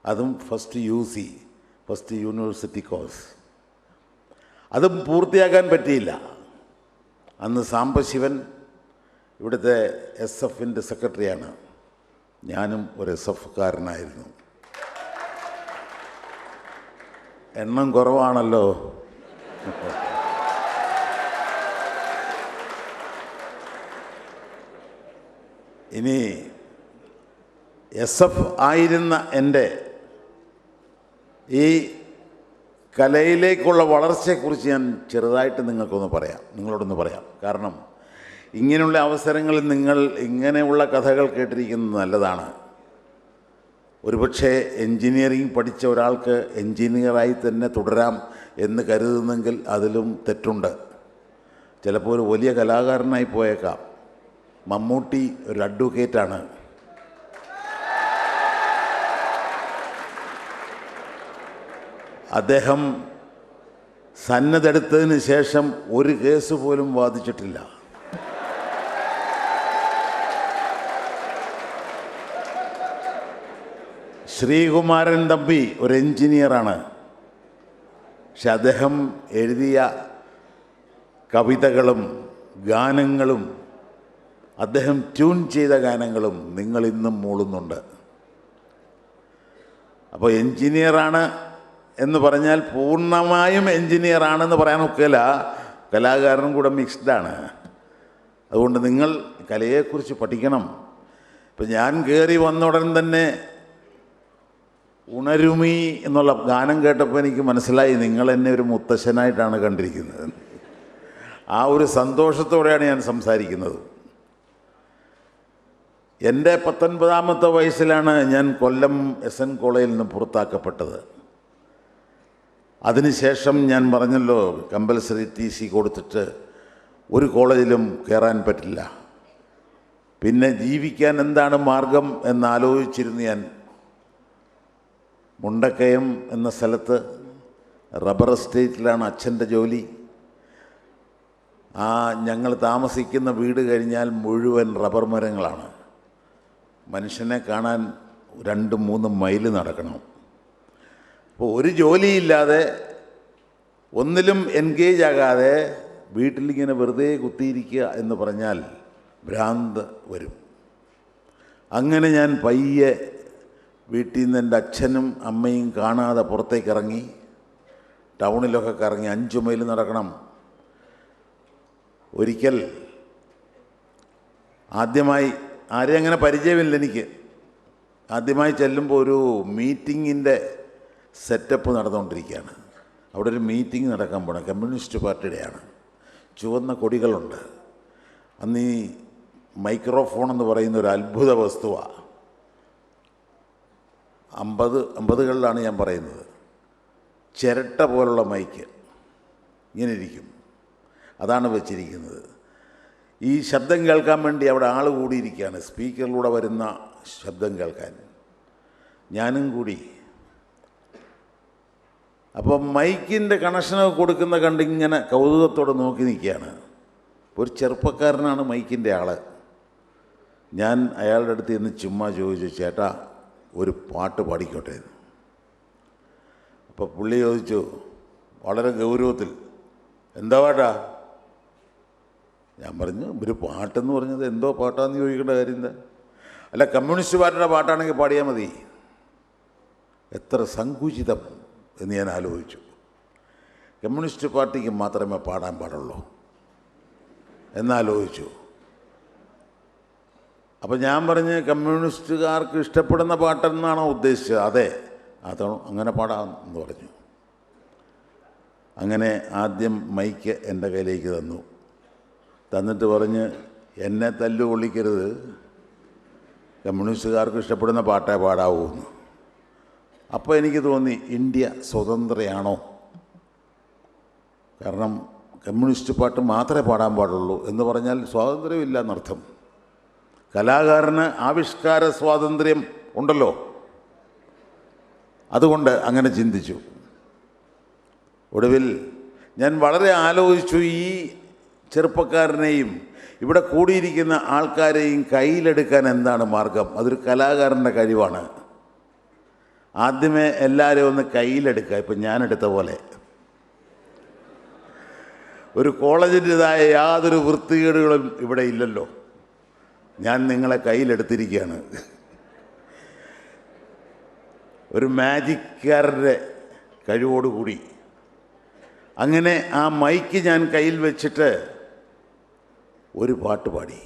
അതും first UC, first university course. അതും പൂർത്തിയാക്കാൻ പറ്റിയില്ല. അന്ന് സാംബശിവൻ ഇവിടുത്തെ SF-ൻ്റെ സെക്രട്ടറിയാണ്. ഞാനും ഒരു SF-കാരനായിരുന്നു. എണ്ണം കുറവാണല്ലോ. ഇനി SF ആയിരുന്ന എൻ്റെ ഈ കലയിലേക്കുള്ള വളർച്ചയെക്കുറിച്ച് ഞാൻ ചെറുതായിട്ട് നിങ്ങളോടൊന്ന് പറയാം. കാരണം ഇങ്ങനെയുള്ള അവസരങ്ങളിൽ നിങ്ങൾ ഇങ്ങനെയുള്ള കഥകൾ കേട്ടിരിക്കുന്നത് നല്ലതാണ്. ഒരുപക്ഷെ എൻജിനീയറിംഗ് പഠിച്ച ഒരാൾക്ക് എൻജിനീയറായി തന്നെ തുടരാം എന്ന് കരുതുന്നെങ്കിൽ അതിലും തെറ്റുണ്ട്. ചിലപ്പോൾ ഒരു വലിയ കലാകാരനായി പോയേക്കാം. മമ്മൂട്ടി ഒരു അഡ്വക്കേറ്റാണ്. അദ്ദേഹം സന്നദ്ധെടുത്തതിന് ശേഷം ഒരു കേസ് പോലും വാദിച്ചിട്ടില്ല. ശ്രീകുമാരൻ തമ്പി ഒരു എൻജിനീയറാണ്. പക്ഷെ അദ്ദേഹം എഴുതിയ കവിതകളും ഗാനങ്ങളും അദ്ദേഹം ട്യൂൺ ചെയ്ത ഗാനങ്ങളും നിങ്ങളിന്നും മൂളുന്നുണ്ട്. അപ്പോൾ എൻജിനീയറാണ് എന്ന് പറഞ്ഞാൽ പൂർണ്ണമായും എൻജിനീയറാണെന്ന് പറയാൻ ഒക്കില്ല, കലാകാരനും കൂടെ മിക്സ്ഡാണ്. അതുകൊണ്ട് നിങ്ങൾ കലയെക്കുറിച്ച് പഠിക്കണം. ഇപ്പം ഞാൻ കയറി വന്ന ഉടൻ തന്നെ ഉണരുമീ എന്നുള്ള ഗാനം കേട്ടപ്പോൾ എനിക്ക് മനസ്സിലായി നിങ്ങൾ എന്നെ ഒരു മുത്തശ്ശനായിട്ടാണ് കണ്ടിരിക്കുന്നത്. ആ ഒരു സന്തോഷത്തോടെയാണ് ഞാൻ സംസാരിക്കുന്നത്. എൻ്റെ 19ാമത്തെ വയസ്സിലാണ് ഞാൻ കൊല്ലം SN കോളേജിൽ നിന്ന് പുറത്താക്കപ്പെട്ടത്. അതിനുശേഷം ഞാൻ പറഞ്ഞല്ലോ, കമ്പൽസറി TC കൊടുത്തിട്ട് ഒരു കോളേജിലും കയറാൻ പറ്റില്ല. പിന്നെ ജീവിക്കാൻ എന്താണ് മാർഗം എന്നാലോചിച്ചിരുന്നു ഞാൻ. മുണ്ടക്കയം എന്ന സ്ഥലത്ത് റബ്ബർ എസ്റ്റേറ്റിലാണ് അച്ഛൻ്റെ ജോലി. ഞങ്ങൾ താമസിക്കുന്ന വീട് കഴിഞ്ഞാൽ മുഴുവൻ റബ്ബർ മരങ്ങളാണ്. മനുഷ്യനെ കാണാൻ 2-3 മൈൽ നടക്കണം. അപ്പോൾ ഒരു ജോലിയില്ലാതെ ഒന്നിലും എൻഗേജ് ആകാതെ വീട്ടിലിങ്ങനെ വെറുതെ കുത്തിയിരിക്കുക എന്ന് പറഞ്ഞാൽ ഭ്രാന്ത് വരും. അങ്ങനെ ഞാൻ പയ്യെ വീട്ടിൽ നിന്ന് എൻ്റെ അച്ഛനും അമ്മയും കാണാതെ പുറത്തേക്ക് ഇറങ്ങി. ടൗണിലൊക്കെ കറങ്ങി 5 മൈൽ നടക്കണം. ഒരിക്കൽ ആദ്യമായി ആരെയും അങ്ങനെ പരിചയമില്ല എനിക്ക്. ആദ്യമായി ചെല്ലുമ്പോൾ ഒരു മീറ്റിങ്ങിൻ്റെ സെറ്റപ്പ് നടന്നുകൊണ്ടിരിക്കുകയാണ്. അവിടെ ഒരു മീറ്റിംഗ് നടക്കാൻ പോകണം, കമ്മ്യൂണിസ്റ്റ് പാർട്ടിയുടെയാണ്. ചുവന്ന കൊടികളുണ്ട്. അന്ന് ഈ മൈക്രോഫോൺ എന്ന് പറയുന്ന ഒരു അത്ഭുത വസ്തുവാണ്. 50കളിലാണ് ഞാൻ പറയുന്നത്. ചിരട്ട പോലുള്ള മൈക്ക് ഇങ്ങനെ ഇരിക്കും, അതാണ് വെച്ചിരിക്കുന്നത്. ഈ ശബ്ദം കേൾക്കാൻ വേണ്ടി അവിടെ ആൾ കൂടിയിരിക്കുകയാണ്, സ്പീക്കറിലൂടെ വരുന്ന ശബ്ദം കേൾക്കാൻ. ഞാനും കൂടി. അപ്പം മൈക്കിൻ്റെ കണക്ഷനൊക്കെ കൊടുക്കുന്ന കണ്ടിങ്ങനെ കൗതുകത്തോടെ നോക്കി നിൽക്കുകയാണ്. ഒരു ചെറുപ്പക്കാരനാണ് മൈക്കിൻ്റെ ആൾ. ഞാൻ അയാളുടെ അടുത്ത് ചെന്ന് ചുമ്മാ ചോദിച്ചു, ചേട്ടാ ഒരു പാട്ട് പാടിക്കോട്ടെ. അപ്പോൾ പുള്ളി ചോദിച്ചു വളരെ ഗൗരവത്തിൽ, എന്താ പാട്ടാ? ഞാൻ പറഞ്ഞു, ഒരു പാട്ടെന്ന് പറഞ്ഞത് എന്തോ പാട്ടാന്ന് ചോദിക്കേണ്ട കാര്യം എന്താ? അല്ല, കമ്മ്യൂണിസ്റ്റ് പാർട്ടിയുടെ പാട്ടാണെങ്കിൽ പാടിയാൽ മതി. എത്ര സങ്കുചിതം എന്ന് ഞാൻ ആലോചിച്ചു. കമ്മ്യൂണിസ്റ്റ് പാർട്ടിക്ക് മാത്രമേ പാടാൻ പാടുള്ളൂ എന്നാലോചിച്ചു. അപ്പോൾ ഞാൻ പറഞ്ഞ്, കമ്മ്യൂണിസ്റ്റുകാർക്ക് ഇഷ്ടപ്പെടുന്ന പാട്ടെന്നാണോ ഉദ്ദേശിച്ചത്? അതെ, അതാണോ, അങ്ങനെ പാടാം എന്ന് പറഞ്ഞു. അങ്ങനെ ആദ്യം മൈക്ക് എൻ്റെ കയ്യിലേക്ക് തന്നിട്ട് പറഞ്ഞ്, എന്നെ തല്ലുകൊള്ളിക്കരുത്, കമ്മ്യൂണിസ്റ്റുകാർക്ക് ഇഷ്ടപ്പെടുന്ന പാട്ടേ പാടാവൂ എന്ന്. അപ്പോൾ എനിക്ക് തോന്നി, ഇന്ത്യ സ്വതന്ത്രയാണോ? കാരണം കമ്മ്യൂണിസ്റ്റ് പാട്ട് മാത്രമേ പാടാൻ പാടുള്ളൂ എന്ന് പറഞ്ഞാൽ സ്വാതന്ത്ര്യമില്ല എന്നർത്ഥം. കലാകാരന് ആവിഷ്കാര സ്വാതന്ത്ര്യം ഉണ്ടല്ലോ. അതുകൊണ്ട് അങ്ങനെ ചിന്തിച്ചു. ഒടുവിൽ ഞാൻ വളരെ ആലോചിച്ചു. ഈ ചെറുപ്പക്കാരനെയും ഇവിടെ കൂടിയിരിക്കുന്ന ആൾക്കാരെയും കയ്യിലെടുക്കാൻ എന്താണ് മാർഗം? അതൊരു കലാകാരൻ്റെ കഴിവാണ്. ആദ്യമേ എല്ലാവരെയും ഒന്ന് കയ്യിലെടുക്കുക. ഇപ്പം ഞാനെടുത്ത പോലെ. ഒരു കോളേജിൻ്റെതായ യാതൊരു വൃത്തികേടുകളും ഇവിടെ ഇല്ലല്ലോ. ഞാൻ നിങ്ങളെ കയ്യിലെടുത്തിരിക്കുകയാണ്. ഒരു മാജിക്കാരൻ്റെ കഴിവോടുകൂടി. അങ്ങനെ ആ മൈക്ക് ഞാൻ കയ്യിൽ വെച്ചിട്ട് ഒരു പാട്ട് പാടി.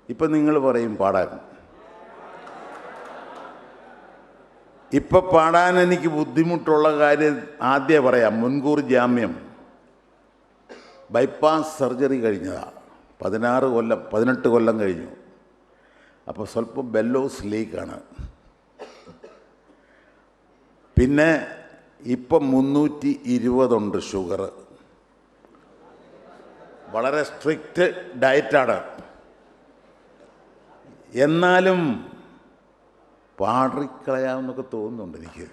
ഇപ്പം നിങ്ങൾ പറയും പാടാൻ. ഇപ്പം പാടാൻ എനിക്ക് ബുദ്ധിമുട്ടുള്ള കാര്യം ആദ്യം പറയാം. മുൻകൂർ ജാമ്യം. ബൈപ്പാസ് സർജറി കഴിഞ്ഞതാണ്. 18 കൊല്ലം കഴിഞ്ഞു. അപ്പോൾ സ്വല്പം ബെല്ലോസ് ലീക്കാണ്. പിന്നെ ഇപ്പം 320 ഷുഗർ. വളരെ സ്ട്രിക്റ്റ് ഡയറ്റാണ്. എന്നാലും പാടിക്കളയാമെന്നൊക്കെ തോന്നുന്നുണ്ട് എനിക്ക്.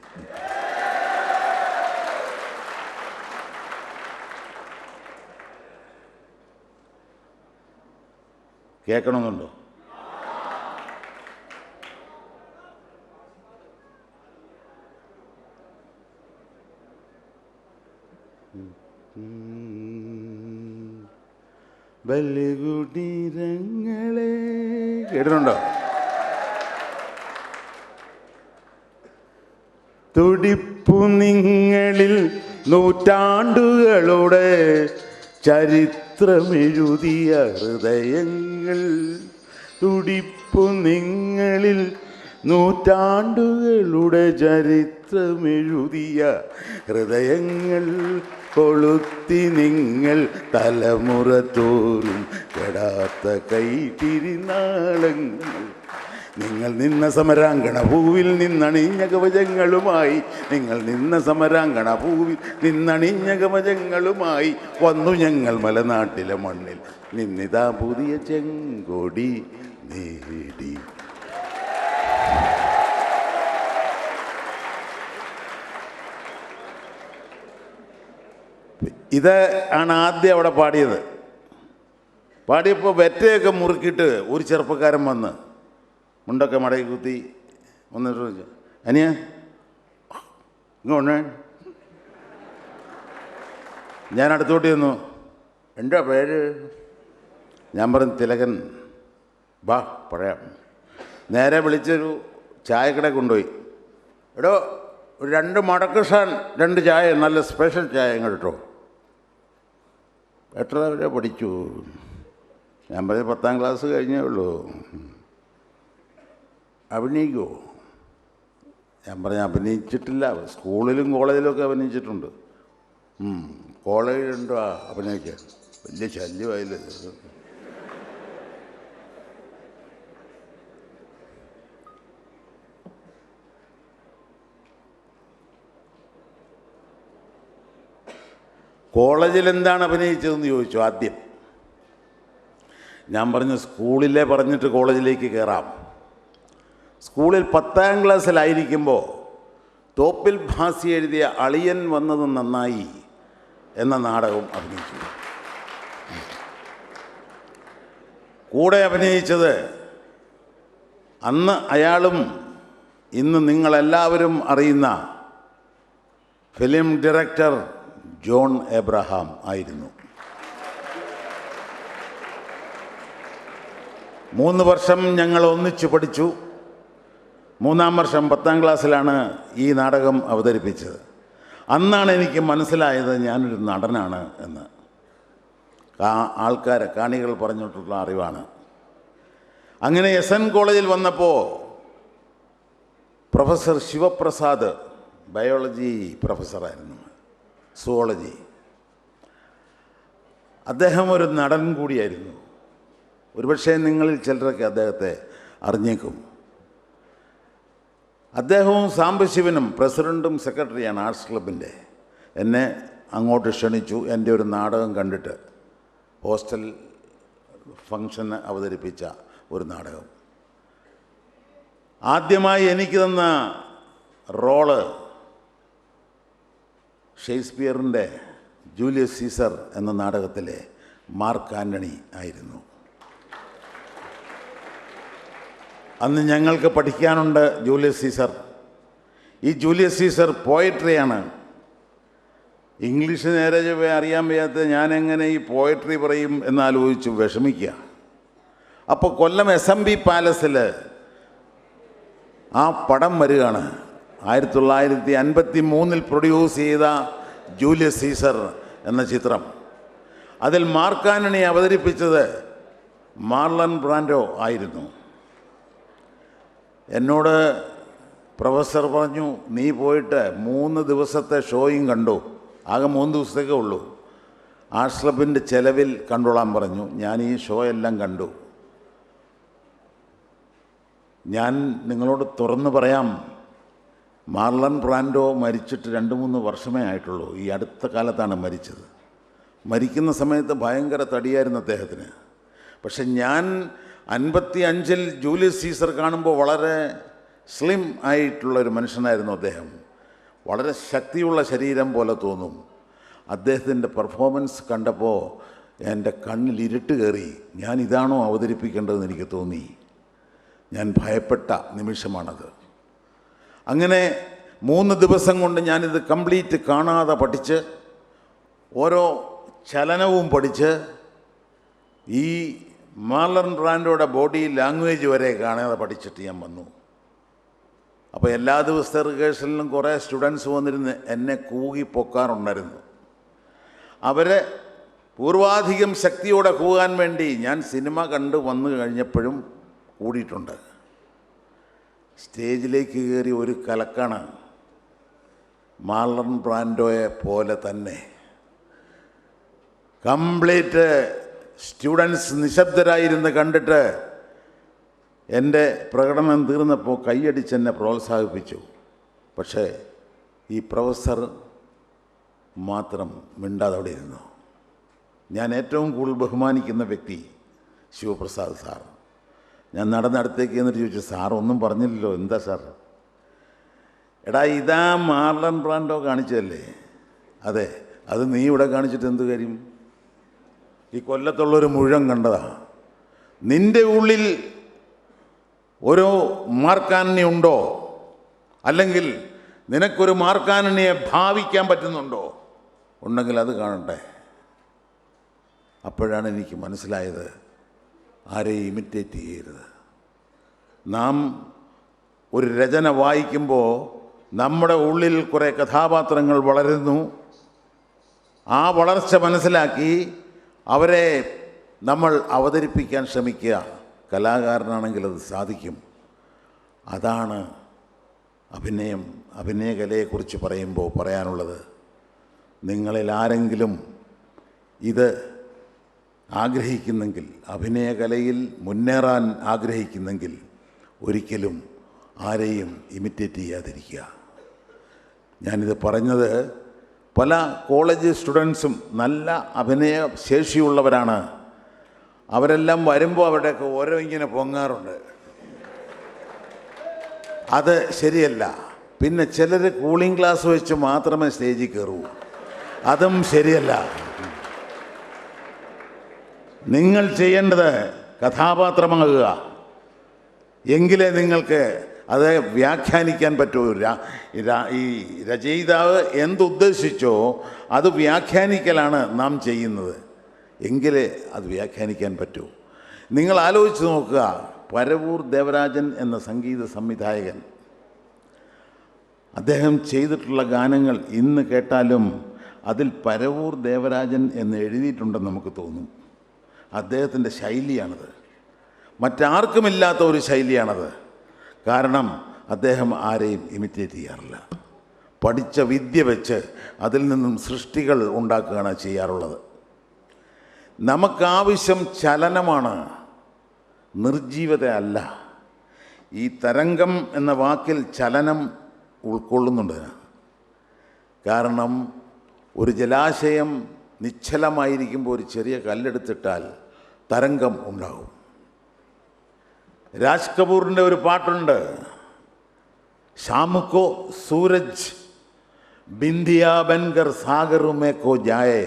കേൾക്കണമെന്നുണ്ടോ? ബലികുടീരങ്ങളെ കേട്ടിട്ടുണ്ടോ? തുടിപ്പു നിങ്ങളിൽ നൂറ്റാണ്ടുകളുടെ ചരിത്രമെഴുതിയ ഹൃദയങ്ങൾ. തുടിപ്പു നിങ്ങളിൽ നൂറ്റാണ്ടുകളുടെ ചരിത്രമെഴുതിയ ഹൃദയങ്ങൾ. കൊളുത്തി നിങ്ങൾ തലമുറ തോറും കെടാത്ത കൈത്തിരിനാളങ്ങൾ. നിങ്ങൾ നിന്ന സമരാങ്കണ പൂവിൽ നിന്നണിഞ്ഞ കവചങ്ങളുമായി, നിങ്ങൾ നിന്ന സമരാങ്കണ പൂവിൽ നിന്നണിഞ്ഞ കവചങ്ങളുമായി വന്നു ഞങ്ങൾ മലനാട്ടിലെ മണ്ണിൽ നിന്നിതാ പുതിയ ചെങ്കൊടി നേടി. ഇത് ആണ് ആദ്യം അവിടെ പാടിയത്. പാടിയപ്പോൾ വെറ്റയൊക്കെ മുറുക്കിയിട്ട് ഒരു ചെറുപ്പക്കാരൻ വന്ന് മുണ്ടൊക്കെ മടക്കി കുത്തി വന്നിട്ട് ചോദിച്ചു, അനിയ ഇങ്ങോട്ട്. ഞാൻ അടുത്തോട്ട് ചെന്നു, എൻ്റെ പേര്? ഞാൻ പറഞ്ഞു തിലകൻ. വാ പറയാം. നേരെ വിളിച്ചൊരു ചായക്കട കൊണ്ടുപോയി. എടോ 2 മടക്കസാൻ 2 ചായ, നല്ല സ്പെഷ്യൽ ചായ കേട്ടോ. എത്ര വരെ പഠിച്ചു? ഞാൻ പറഞ്ഞു 10ാം ക്ലാസ് കഴിഞ്ഞേ ഉള്ളൂ. അഭിനയിക്കുമോ? ഞാൻ പറഞ്ഞു അഭിനയിച്ചിട്ടില്ല, സ്കൂളിലും കോളേജിലും ഒക്കെ അഭിനയിച്ചിട്ടുണ്ട്. കോളേജിലുണ്ടോ അഭിനയിക്കാൻ? വലിയ ശല്യമായില്ല. കോളേജിൽ എന്താണ് അഭിനയിച്ചതെന്ന് ചോദിച്ചു ആദ്യം. ഞാൻ പറഞ്ഞു സ്കൂളിലെ പറഞ്ഞിട്ട് കോളേജിലേക്ക് കയറാം. സ്കൂളിൽ 10ാം ക്ലാസ്സിലായിരിക്കുമ്പോൾ തോപ്പിൽ ഭാസി എഴുതിയ അളിയൻ വന്നത് നന്നായി എന്ന നാടകം അഭിനയിച്ചു. കൂടെ അഭിനയിച്ചത് അന്ന് അയാളും ഇന്ന് നിങ്ങളെല്ലാവരും അറിയുന്ന ഫിലിം ഡയറക്ടർ ജോൺ എബ്രഹാം ആയിരുന്നു. 3 വർഷം ഞങ്ങൾ ഒന്നിച്ചു പഠിച്ചു. 3ാം വർഷം 10ാം ക്ലാസ്സിലാണ് ഈ നാടകം അവതരിപ്പിച്ചത്. അന്നാണ് എനിക്ക് മനസ്സിലായത് ഞാനൊരു നടനാണ് എന്ന്. കാണികൾ പറഞ്ഞിട്ടുള്ള അറിവാണ്. അങ്ങനെ SN കോളേജിൽ വന്നപ്പോൾ പ്രൊഫസർ ശിവപ്രസാദ് ബയോളജി പ്രൊഫസറായിരുന്നു, സുവോളജി. അദ്ദേഹം ഒരു നടൻ കൂടിയായിരുന്നു. ഒരുപക്ഷെ നിങ്ങളിൽ ചിലരൊക്കെ അദ്ദേഹത്തെ അറിഞ്ഞേക്കും. അദ്ദേഹവും സാംബശിവനും പ്രസിഡൻറ്റും സെക്രട്ടറിയാണ് ആർട്സ് ക്ലബിൻ്റെ. എന്നെ അങ്ങോട്ട് ക്ഷണിച്ചു. എൻ്റെ ഒരു നാടകം കണ്ടിട്ട്, ഹോസ്റ്റൽ ഫംഗ്ഷന് അവതരിപ്പിച്ച ഒരു നാടകം. ആദ്യമായി എനിക്ക് തന്ന റോള് ഷേക്സ്പിയറിൻ്റെ ജൂലിയസ് സീസർ എന്ന നാടകത്തിലെ മാർക്ക് ആൻ്റണി ആയിരുന്നു. അന്ന് ഞങ്ങൾക്ക് പഠിക്കാനുണ്ട് ജൂലിയസ് സീസർ. ഈ ജൂലിയസ് സീസർ പോയട്രിയാണ്. ഇംഗ്ലീഷ് നേരെ അറിയാൻ വയ്യാത്ത ഞാനെങ്ങനെ ഈ പോയട്രി പറയും എന്നാലോചിച്ച് വിഷമിക്കുക. അപ്പോൾ കൊല്ലം SMB പാലസിൽ ആ പടം വരികയാണ്. 1953 പ്രൊഡ്യൂസ് ചെയ്ത ജൂലിയസ് സീസർ എന്ന ചിത്രം. അതിൽ മാർക്ക് ആൻ്റണി അവതരിപ്പിച്ചത് മാർലൺ ബ്രാൻഡോ ആയിരുന്നു. എന്നോട് പ്രൊഫസർ പറഞ്ഞു, നീ പോയിട്ട് 3 ദിവസത്തെ ഷോയും കണ്ടു. ആകെ 3 ദിവസത്തേക്കേ ഉള്ളൂ. ആർട്സ് ക്ലബിൻ്റെ ചെലവിൽ കണ്ടോളാൻ പറഞ്ഞു. ഞാൻ ഈ ഷോ എല്ലാം കണ്ടു. ഞാൻ നിങ്ങളോട് തുറന്നു പറയാം, മാർലൺ ബ്രാൻഡോ മരിച്ചിട്ട് 2-3 വർഷമേ ആയിട്ടുള്ളൂ. ഈ അടുത്ത കാലത്താണ് മരിച്ചത്. മരിക്കുന്ന സമയത്ത് ഭയങ്കര തടിയായിരുന്നു അദ്ദേഹത്തിന്. പക്ഷെ ഞാൻ 55-ൽ ജൂലിയസ് സീസർ കാണുമ്പോൾ വളരെ സ്ലിം ആയിട്ടുള്ളൊരു മനുഷ്യനായിരുന്നു അദ്ദേഹം. വളരെ ശക്തിയുള്ള ശരീരം പോലെ തോന്നും. അദ്ദേഹത്തിൻ്റെ പെർഫോമൻസ് കണ്ടപ്പോൾ എൻ്റെ കണ്ണിൽ ഇരുട്ട് കയറി. ഞാൻ ഇതാണോ അവതരിപ്പിക്കേണ്ടതെന്ന് എനിക്ക് തോന്നി. ഞാൻ ഭയപ്പെട്ട നിമിഷമാണത്. അങ്ങനെ 3 ദിവസം കൊണ്ട് ഞാനിത് കംപ്ലീറ്റ് കാണാതെ പഠിച്ച്, ഓരോ ചലനവും പഠിച്ച്, ഈ മാർലൺ ബ്രാൻഡോയുടെ ബോഡി ലാംഗ്വേജ് വരെ കാണാതെ പഠിച്ചിട്ട് ഞാൻ വന്നു. അപ്പോൾ എല്ലാ ദിവസത്തെ റിഹേഴ്സലിലും കുറേ സ്റ്റുഡൻസ് വന്നിരുന്ന് എന്നെ കൂകി പൊക്കാറുണ്ടായിരുന്നു. അവരെ പൂർവാധികം ശക്തിയോടെ കൂകാൻ വേണ്ടി ഞാൻ സിനിമ കണ്ട് വന്നു കഴിഞ്ഞപ്പോഴും കൂടിയിട്ടുണ്ട്. സ്റ്റേജിലേക്ക് കയറി ഒരു കലക്കാണ്. മാർലൺ ബ്രാൻഡോയെ പോലെ തന്നെ കംപ്ലീറ്റ് സ്റ്റുഡൻസ് നിശബ്ദരായിരുന്ന് കണ്ടിട്ട് എൻ്റെ പ്രകടനം തീർന്നപ്പോൾ കൈയടിച്ചെന്നെ പ്രോത്സാഹിപ്പിച്ചു. പക്ഷേ ഈ പ്രൊഫസർ മാത്രം മിണ്ടാതെ അവിടെ ഇരുന്നു. ഞാൻ ഏറ്റവും കൂടുതൽ ബഹുമാനിക്കുന്ന വ്യക്തി ശിവപ്രസാദ് സാർ. ഞാൻ നടന്നടുത്തേക്ക് എന്നിട്ട് ചോദിച്ചു, സാർ ഒന്നും പറഞ്ഞില്ലല്ലോ, എന്താ സാർ? എടാ, ഇതാ മാർലൺ ബ്രാൻഡോ കാണിച്ചതല്ലേ? അതെ. അത് നീ ഇവിടെ കാണിച്ചിട്ട് എന്ത് കാര്യം? ഈ കൊല്ലത്തുള്ളൊരു മുഴുവൻ കണ്ടതാ. നിൻ്റെ ഉള്ളിൽ ഒരു മാർക്കാനനി ഉണ്ടോ? അല്ലെങ്കിൽ നിനക്കൊരു മാർക്കാനനിയെ ഭാവിക്കാൻ പറ്റുന്നുണ്ടോ? ഉണ്ടെങ്കിൽ അത് കാണട്ടെ. അപ്പോഴാണ് എനിക്ക് മനസ്സിലായത്, ആരെയും ഇമിറ്റേറ്റ് ചെയ്യരുത്. നാം ഒരു രചന വായിക്കുമ്പോൾ നമ്മുടെ ഉള്ളിൽ കുറേ കഥാപാത്രങ്ങൾ വളരുന്നു. ആ വളർച്ച മനസ്സിലാക്കി അവരെ നമ്മൾ അവതരിപ്പിക്കാൻ ശ്രമിക്കുക. കലാകാരനാണെങ്കിൽ അത് സാധിക്കും. അതാണ് അഭിനയം. അഭിനയകലയെക്കുറിച്ച് പറയുമ്പോൾ പറയാനുള്ളത്, നിങ്ങളിൽ ആരെങ്കിലും ഇത് ആഗ്രഹിക്കുന്നെങ്കിൽ, അഭിനയകലയിൽ മുന്നേറാൻ ആഗ്രഹിക്കുന്നെങ്കിൽ ഒരിക്കലും ആരെയും ഇമിറ്റേറ്റ് ചെയ്യാതിരിക്കുക. ഞാനിത് പറഞ്ഞത് പല കോളേജ് സ്റ്റുഡൻസും നല്ല അഭിനയ ശേഷിയുള്ളവരാണ്. അവരെല്ലാം വരുമ്പോൾ അവിടെയൊക്കെ ഓരോ ഇങ്ങനെ പൊങ്ങാറുണ്ട്. അത് ശരിയല്ല. പിന്നെ ചിലർ കൂളിംഗ് ഗ്ലാസ് വെച്ച് മാത്രമേ സ്റ്റേജിൽ കയറൂ. അതും ശരിയല്ല. നിങ്ങൾ ചെയ്യേണ്ടത് കഥാപാത്രമാകുക. എങ്കിലേ നിങ്ങൾക്ക് അത് വ്യാഖ്യാനിക്കാൻ പറ്റൂ. ഈ രചയിതാവ് എന്തുദ്ദേശിച്ചോ അത് വ്യാഖ്യാനിക്കലാണ് നാം ചെയ്യുന്നത്. എങ്കിലേ അത് വ്യാഖ്യാനിക്കാൻ പറ്റൂ. നിങ്ങൾ ആലോചിച്ച് നോക്കുക, പരവൂർ ദേവരാജൻ എന്ന സംഗീത സംവിധായകൻ, അദ്ദേഹം ചെയ്തിട്ടുള്ള ഗാനങ്ങൾ ഇന്ന് കേട്ടാലും അതിൽ പരവൂർ ദേവരാജൻ എന്ന് എഴുതിയിട്ടുണ്ടെന്ന് നമുക്ക് തോന്നും. അദ്ദേഹത്തിൻ്റെ ശൈലിയാണത്. മറ്റാർക്കുമില്ലാത്ത ഒരു ശൈലിയാണത്. കാരണം അദ്ദേഹം ആരെയും ഇമിറ്റേറ്റ് ചെയ്യാറില്ല. പഠിച്ച വിദ്യ വെച്ച് അതിൽ നിന്നും സൃഷ്ടികൾ ഉണ്ടാക്കുകയാണ് ചെയ്യാറുള്ളത്. നമുക്കാവശ്യം ചലനമാണ്, നിർജീവത അല്ല. ഈ തരംഗം എന്ന വാക്കിൽ ചലനം ഉൾക്കൊള്ളുന്നുണ്ട്. കാരണം ഒരു ജലാശയം നിശ്ചലമായിരിക്കുമ്പോൾ ഒരു ചെറിയ കല്ലെടുത്തിട്ടാൽ തരംഗം ഉണ്ടാകും. രാജ് കപൂറിൻ്റെ ഒരു പാട്ടുണ്ട്, शाम को सूरज बिंदिया बनकर सागर में को जाए,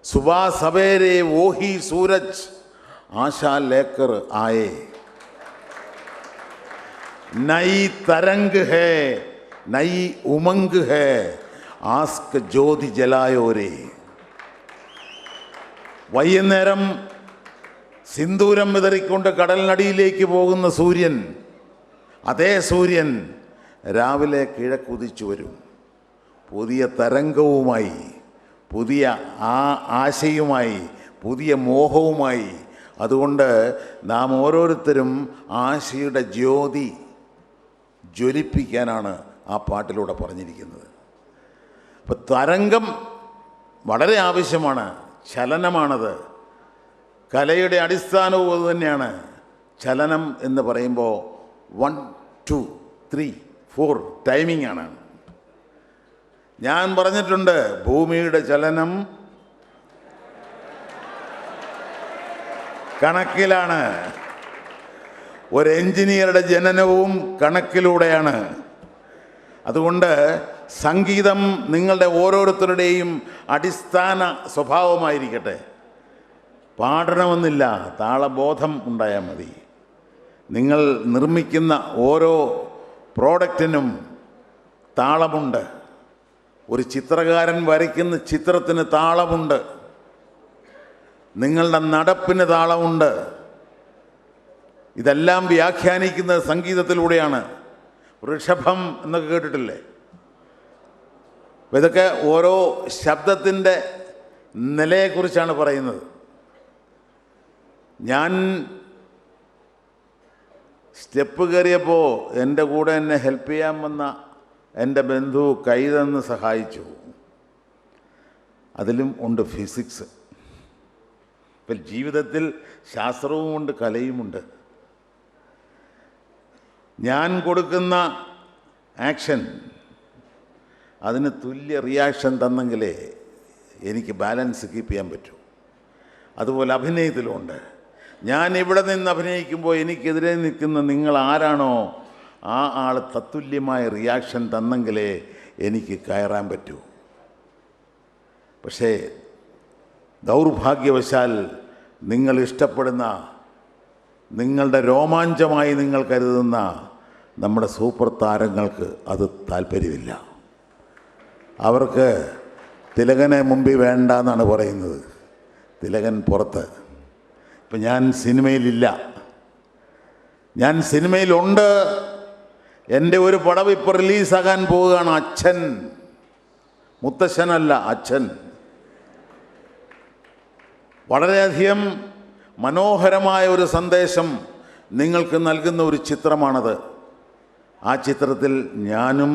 सुबह सवेरे वो ही सूरज आशा लेकर आए, नई तरंग है नई उमंग है आस्क ज्योति जलायो रे. വൈകുന്നേരം സിന്ദൂരം വിതറിക്കൊണ്ട് കടലിനടിയിലേക്ക് പോകുന്ന സൂര്യൻ, അതേ സൂര്യൻ രാവിലെ കിഴക്കുതിച്ചു വരും, പുതിയ തരംഗവുമായി, പുതിയ ആശയുമായി, പുതിയ മോഹവുമായി. അതുകൊണ്ട് നാം ഓരോരുത്തരും ആശയുടെ ജ്യോതി ജ്വലിപ്പിക്കാനാണ് ആ പാട്ടിലൂടെ പറഞ്ഞിരിക്കുന്നത്. അപ്പം തരംഗം വളരെ ആവശ്യമാണ്. ചലനമാണത്. കലയുടെ അടിസ്ഥാനവും അതുതന്നെയാണ്. ചലനം എന്ന് പറയുമ്പോൾ 1 2 3 4 ടൈമിംഗ് ആണ്. ഞാൻ പറഞ്ഞിട്ടുണ്ട്, ഭൂമിയുടെ ചലനം കണക്കിലാണ്, ഒരു എഞ്ചിനീയറുടെ ജനനവും കണക്കിലൂടെയാണ്. അതുകൊണ്ട് സംഗീതം നിങ്ങളുടെ ഓരോരുത്തരുടെയും അടിസ്ഥാന സ്വഭാവമായിരിക്കട്ടെ. പാടണമെന്നില്ല, താളബോധം ഉണ്ടായാൽ മതി. നിങ്ങൾ നിർമ്മിക്കുന്ന ഓരോ പ്രോഡക്റ്റിനും താളമുണ്ട്. ഒരു ചിത്രകാരൻ വരയ്ക്കുന്ന ചിത്രത്തിന് താളമുണ്ട്. നിങ്ങളുടെ നടപ്പിന് താളമുണ്ട്. ഇതെല്ലാം വ്യാഖ്യാനിക്കുന്നത് സംഗീതത്തിലൂടെയാണ്. ഋഷഭം എന്നൊക്കെ കേട്ടിട്ടില്ലേ? അപ്പോൾ ഇതൊക്കെ ഓരോ ശബ്ദത്തിൻ്റെ നിലയെക്കുറിച്ചാണ് പറയുന്നത്. ഞാൻ സ്റ്റെപ്പ് കയറിയപ്പോൾ എൻ്റെ കൂടെ എന്നെ ഹെൽപ്പ് ചെയ്യാൻ വന്ന എൻ്റെ ബന്ധു കൈ തന്ന് സഹായിച്ചു. അതിലും ഉണ്ട് ഫിസിക്സ്. ഇപ്പം ജീവിതത്തിൽ ശാസ്ത്രവുമുണ്ട്, കലയുമുണ്ട്. ഞാൻ കൊടുക്കുന്ന ആക്ഷൻ അതിന് തുല്യ റിയാക്ഷൻ തന്നെങ്കിലേ എനിക്ക് ബാലൻസ് കീപ്പ് ചെയ്യാൻ പറ്റൂ. അതുപോലെ അഭിനയത്തിലുമുണ്ട്. ഞാൻ ഇവിടെ നിന്ന് അഭിനയിക്കുമ്പോൾ എനിക്കെതിരെ നിൽക്കുന്ന നിങ്ങൾ ആരാണോ ആ ആൾ തത്തുല്യമായ റിയാക്ഷൻ തന്നെങ്കിലേ എനിക്ക് കയറാൻ പറ്റൂ. പക്ഷേ ദൗർഭാഗ്യവശാൽ നിങ്ങൾ ഇഷ്ടപ്പെടുന്ന, നിങ്ങളുടെ രോമാഞ്ചമായി നിങ്ങൾ കരുതുന്ന നമ്മുടെ സൂപ്പർ താരങ്ങൾക്ക് അത് താല്പര്യമില്ല. അവർക്ക് തിലകനെ മുമ്പിൽ വേണ്ട എന്നാണ് പറയുന്നത്. തിലകൻ പുറത്ത്. ഇപ്പം ഞാൻ സിനിമയിലില്ല, ഞാൻ സിനിമയിലുണ്ട്. എൻ്റെ ഒരു പടം ഇപ്പോൾ റിലീസാകാൻ പോവുകയാണ്. അച്ഛൻ, മുത്തശ്ശനല്ല, അച്ഛൻ. വളരെയധികം മനോഹരമായ ഒരു സന്ദേശം നിങ്ങൾക്ക് നൽകുന്ന ഒരു ചിത്രമാണത്. ആ ചിത്രത്തിൽ ഞാനും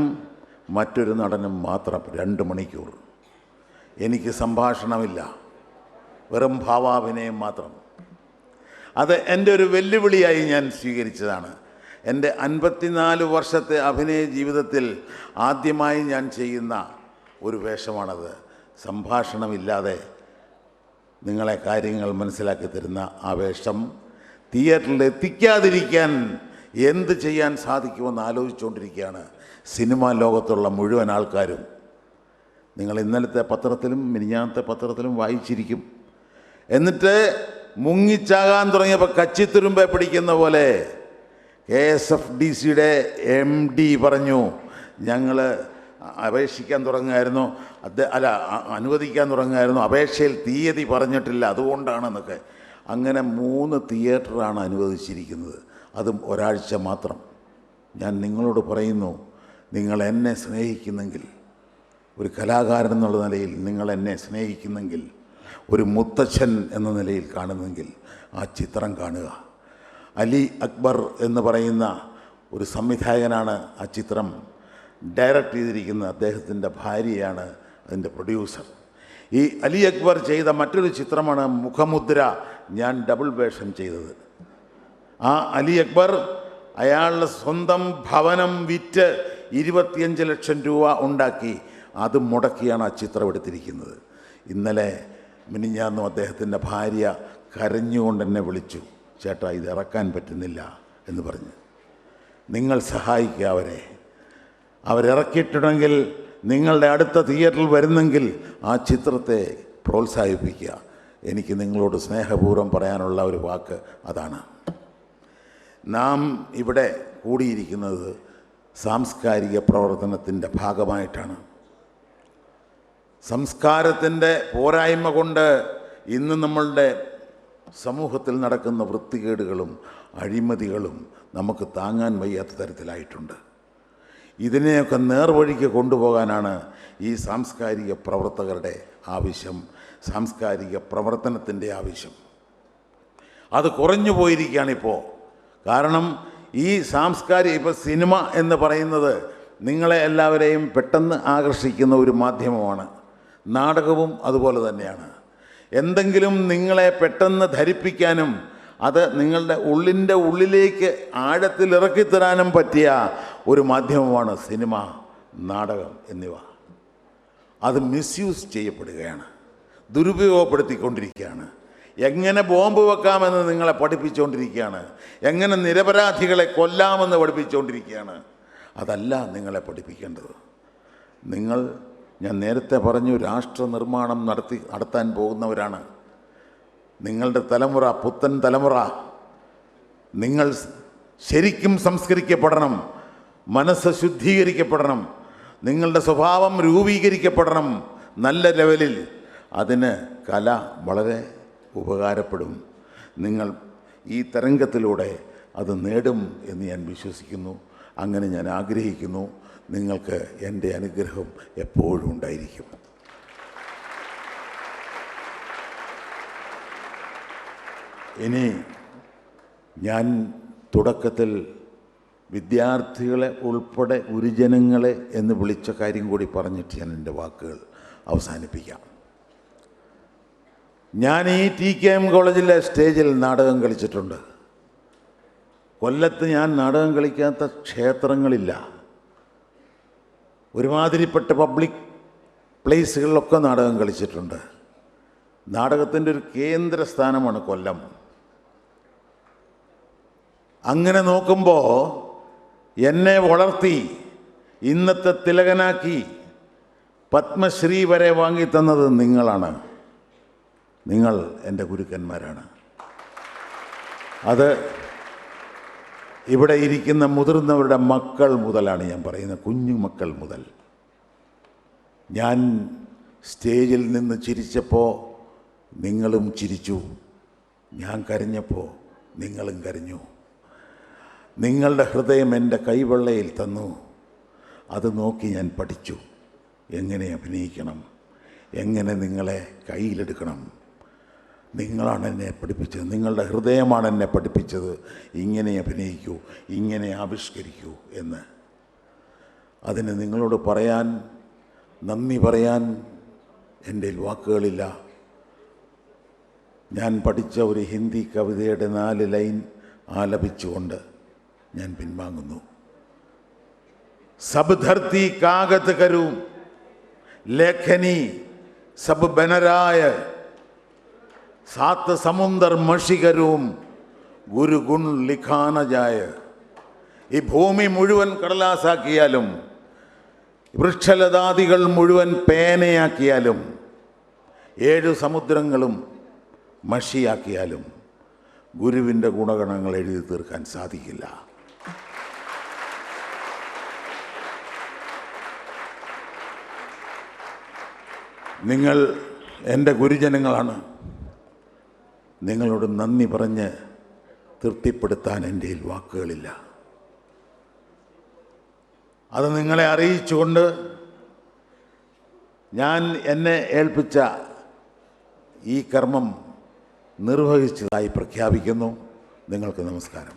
മറ്റൊരു നടനും മാത്രം 2 മണിക്കൂർ. എനിക്ക് സംഭാഷണമില്ല, വെറും ഭാവാഭിനയം മാത്രം. അത് എൻ്റെ ഒരു വെല്ലുവിളിയായി ഞാൻ സ്വീകരിച്ചതാണ്. എൻ്റെ 54 വർഷത്തെ അഭിനയ ജീവിതത്തിൽ ആദ്യമായി ഞാൻ ചെയ്യുന്ന ഒരു വേഷമാണത്. സംഭാഷണമില്ലാതെ നിങ്ങളെ കാര്യങ്ങൾ മനസ്സിലാക്കി തരുന്ന ആ വേഷം തിയേറ്ററിൽ എത്തിക്കാതിരിക്കാൻ എന്ത് ചെയ്യാൻ സാധിക്കുമെന്ന് ആലോചിച്ചുകൊണ്ടിരിക്കുകയാണ് സിനിമാ ലോകത്തുള്ള മുഴുവൻ ആൾക്കാരും. നിങ്ങൾ ഇന്നലത്തെ പത്രത്തിലും മിനിഞ്ഞാന്നത്തെ പത്രത്തിലും വായിച്ചിരിക്കും. എന്നിട്ട് മുങ്ങിച്ചാകാൻ തുടങ്ങിയപ്പോൾ കച്ചിത്തുരുമ്പെ പിടിക്കുന്ന പോലെ KSFDCയുടെ MD പറഞ്ഞു, ഞങ്ങൾ അപേക്ഷിക്കാൻ തുടങ്ങുമായിരുന്നു, അനുവദിക്കാൻ തുടങ്ങുമായിരുന്നു, അപേക്ഷയിൽ തീയതി പറഞ്ഞിട്ടില്ല, അതുകൊണ്ടാണെന്നൊക്കെ. അങ്ങനെ 3 തിയേറ്ററാണ് അനുവദിച്ചിരിക്കുന്നത്, അതും ഒരാഴ്ച മാത്രം. ഞാൻ നിങ്ങളോട് പറയുന്നു, നിങ്ങൾ എന്നെ സ്നേഹിക്കുന്നെങ്കിൽ, ഒരു കലാകാരൻ എന്നുള്ള നിലയിൽ നിങ്ങൾ എന്നെ സ്നേഹിക്കുന്നെങ്കിൽ, ഒരു മുത്തച്ഛൻ എന്ന നിലയിൽ കാണുന്നെങ്കിൽ ആ ചിത്രം കാണുക. അലി അക്ബർ എന്ന് പറയുന്ന ഒരു സംവിധായകനാണ് ആ ചിത്രം ഡയറക്റ്റ് ചെയ്തിരിക്കുന്നത്. അദ്ദേഹത്തിൻ്റെ ഭാര്യയാണ് അതിൻ്റെ പ്രൊഡ്യൂസർ. ഈ അലി അക്ബർ ചെയ്ത മറ്റൊരു ചിത്രമാണ് മുഖമുദ്ര, ഞാൻ ഡബിൾ വേഷം ചെയ്തത്. ആ അലി അക്ബർ അയാളുടെ സ്വന്തം ഭവനം വിറ്റ് 25 ലക്ഷം രൂപ ഉണ്ടാക്കി. അത് മുടക്കിയാണ് ആ ചിത്രം എടുത്തിരിക്കുന്നത്. ഇന്നലെ മിനിഞ്ഞാന്നും അദ്ദേഹത്തിൻ്റെ ഭാര്യ കരഞ്ഞുകൊണ്ട് എന്നെ വിളിച്ചു, ചേട്ടാ ഇത് ഇറക്കാൻ പറ്റുന്നില്ല എന്ന് പറഞ്ഞ്. നിങ്ങൾ സഹായിക്കുക അവരെ. അവരിറക്കിയിട്ടുണ്ടെങ്കിൽ, നിങ്ങളുടെ അടുത്ത തിയേറ്ററിൽ വരുന്നെങ്കിൽ ആ ചിത്രത്തെ പ്രോത്സാഹിപ്പിക്കുക. എനിക്ക് നിങ്ങളോട് സ്നേഹപൂർവ്വം പറയാനുള്ള ഒരു വാക്ക് അതാണ്. നാം ഇവിടെ കൂടിയിരിക്കുന്നത് സാംസ്കാരിക പ്രവർത്തനത്തിൻ്റെ ഭാഗമായിട്ടാണ്. സംസ്കാരത്തിൻ്റെ പോരായ്മ കൊണ്ട് ഇന്ന് നമ്മളുടെ സമൂഹത്തിൽ നടക്കുന്ന വൃത്തികേടുകളും അഴിമതികളും നമുക്ക് താങ്ങാൻ വയ്യാത്ത തരത്തിലായിട്ടുണ്ട്. ഇതിനെയൊക്കെ നേർവഴിക്ക് കൊണ്ടുപോകാനാണ് ഈ സാംസ്കാരിക പ്രവർത്തകരുടെ ആവശ്യം, സാംസ്കാരിക പ്രവർത്തനത്തിൻ്റെ ആവശ്യം. അത് കുറഞ്ഞു പോയിരിക്കുകയാണിപ്പോൾ. കാരണം ഈ ഇപ്പോൾ സിനിമ എന്ന് പറയുന്നത് നിങ്ങളെ എല്ലാവരെയും പെട്ടെന്ന് ആകർഷിക്കുന്ന ഒരു മാധ്യമമാണ്. നാടകവും അതുപോലെ തന്നെയാണ്. എന്തെങ്കിലും നിങ്ങളെ പെട്ടെന്ന് ധരിപ്പിക്കാനും അത് നിങ്ങളുടെ ഉള്ളിൻ്റെ ഉള്ളിലേക്ക് ആഴത്തിൽ ഇറക്കിത്തരാനും പറ്റിയ ഒരു മാധ്യമമാണ് സിനിമ, നാടകം എന്നിവ. അത് മിസ്യൂസ് ചെയ്യപ്പെടുകയാണ്, ദുരുപയോഗപ്പെടുത്തിക്കൊണ്ടിരിക്കുകയാണ്. എങ്ങനെ ബോംബ് വെക്കാമെന്ന് നിങ്ങളെ പഠിപ്പിച്ചുകൊണ്ടിരിക്കുകയാണ്, എങ്ങനെ നിരപരാധികളെ കൊല്ലാമെന്ന് പഠിപ്പിച്ചുകൊണ്ടിരിക്കുകയാണ്. അതല്ല നിങ്ങളെ പഠിപ്പിക്കേണ്ടത്. ഞാൻ നേരത്തെ പറഞ്ഞു, രാഷ്ട്ര നിർമ്മാണം നടത്താൻ പോകുന്നവരാണ് നിങ്ങളുടെ തലമുറ, പുത്തൻ തലമുറ. നിങ്ങൾ ശരിക്കും സംസ്കരിക്കപ്പെടണം, മനസ്സ് ശുദ്ധീകരിക്കപ്പെടണം, നിങ്ങളുടെ സ്വഭാവം രൂപീകരിക്കപ്പെടണം നല്ല ലെവലിൽ. അതിന് കല വളരെ ഉപകാരപ്പെടും. നിങ്ങൾ ഈ തരംഗത്തിലൂടെ അത് നേടും എന്ന് ഞാൻ വിശ്വസിക്കുന്നു. അങ്ങനെ ഞാൻ ആഗ്രഹിക്കുന്നു. നിങ്ങൾക്ക് എൻ്റെ അനുഗ്രഹം എപ്പോഴും ഉണ്ടായിരിക്കും. ഇനി ഞാൻ തുടക്കത്തിൽ വിദ്യാർത്ഥികളെ ഉൾപ്പെടെ ഗുരുജനങ്ങളെ എന്ന് വിളിച്ച കാര്യം കൂടി പറഞ്ഞിട്ട് ഞാൻ എൻ്റെ വാക്കുകൾ അവസാനിപ്പിക്കാം. ഞാൻ ഈ TKM കോളേജിലെ സ്റ്റേജിൽ നാടകം കളിച്ചിട്ടുണ്ട്. കൊല്ലത്ത് ഞാൻ നാടകം കളിക്കാത്ത ക്ഷേത്രങ്ങളില്ല. ഒരുമാതിരിപ്പെട്ട പബ്ലിക് പ്ലേസുകളിലൊക്കെ നാടകം കളിച്ചിട്ടുണ്ട്. നാടകത്തിൻ്റെ ഒരു കേന്ദ്ര സ്ഥാനമാണ് കൊല്ലം. അങ്ങനെ നോക്കുമ്പോൾ എന്നെ വളർത്തി ഇന്നത്തെ തിലകനാക്കി പത്മശ്രീ വരെ വാങ്ങിത്തന്നത് നിങ്ങളാണ്. നിങ്ങൾ എൻ്റെ ഗുരുക്കന്മാരാണ്. അത് ഇവിടെ ഇരിക്കുന്ന മുതിർന്നവരുടെ മക്കൾ മുതലാണ് ഞാൻ പറയുന്നത്, കുഞ്ഞു മക്കൾ മുതൽ. ഞാൻ സ്റ്റേജിൽ നിന്ന് ചിരിച്ചപ്പോൾ നിങ്ങളും ചിരിച്ചു, ഞാൻ കരഞ്ഞപ്പോൾ നിങ്ങളും കരഞ്ഞു. നിങ്ങളുടെ ഹൃദയം എൻ്റെ കൈവെള്ളയിൽ തന്നു. അത് നോക്കി ഞാൻ പഠിച്ചു എങ്ങനെ അഭിനയിക്കണം, എങ്ങനെ നിങ്ങളെ കയ്യിലെടുക്കണം. നിങ്ങളാണ് എന്നെ പഠിപ്പിച്ചത്, നിങ്ങളുടെ ഹൃദയമാണ് എന്നെ പഠിപ്പിച്ചത്. ഇങ്ങനെ അഭിനയിക്കൂ, ഇങ്ങനെ ആവിഷ്കരിക്കൂ എന്ന്. അതിന് നിങ്ങളോട് പറയാൻ, നന്ദി പറയാൻ എൻ്റെ വാക്കുകളില്ല. ഞാൻ പഠിച്ച ഒരു ഹിന്ദി കവിതയുടെ 4 ലൈൻ ആലപിച്ചുകൊണ്ട് ഞാൻ പിൻവാങ്ങുന്നു. സബ് ധർത്തി കാഗത് കരൂ, ലേഖനി സബ് ബനരായ, സാത്ത് സമുന്ദർ മഷികരൂം ഗുരു ഗുൺ ലിഖാന ജായ. ഈ ഭൂമി മുഴുവൻ കടലാസാക്കിയാലും, വൃക്ഷലതാദികൾ മുഴുവൻ പേനയാക്കിയാലും, 7 സമുദ്രങ്ങളും മഷിയാക്കിയാലും ഗുരുവിൻ്റെ ഗുണഗണങ്ങൾ എഴുതി തീർക്കാൻ സാധിക്കില്ല. നിങ്ങൾ എൻ്റെ ഗുരുജനങ്ങളാണ്. നിങ്ങളോട് നന്ദി പറഞ്ഞ് തൃപ്തിപ്പെടുത്താൻ എൻ്റെ വാക്കുകളില്ല. അത് നിങ്ങളെ അറിയിച്ചുകൊണ്ട് ഞാൻ എന്നെ ഏൽപ്പിച്ച ഈ കർമ്മം നിർവഹിച്ചതായി പ്രഖ്യാപിക്കുന്നു. നിങ്ങൾക്ക് നമസ്കാരം.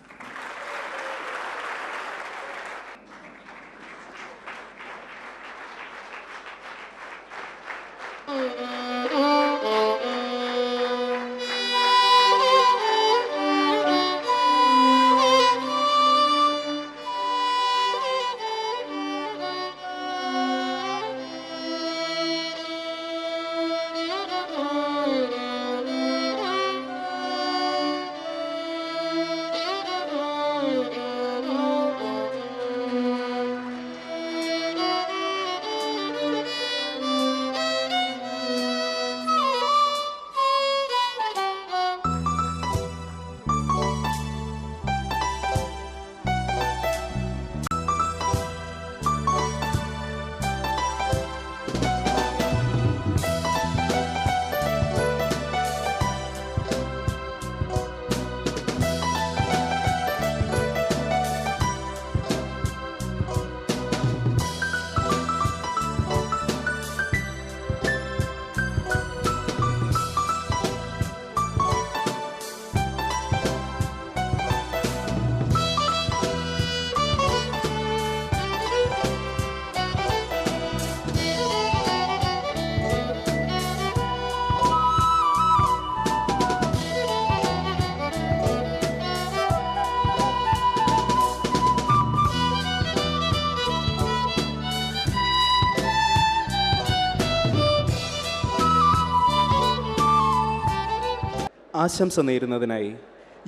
ആശംസ നേരുന്നതിനായി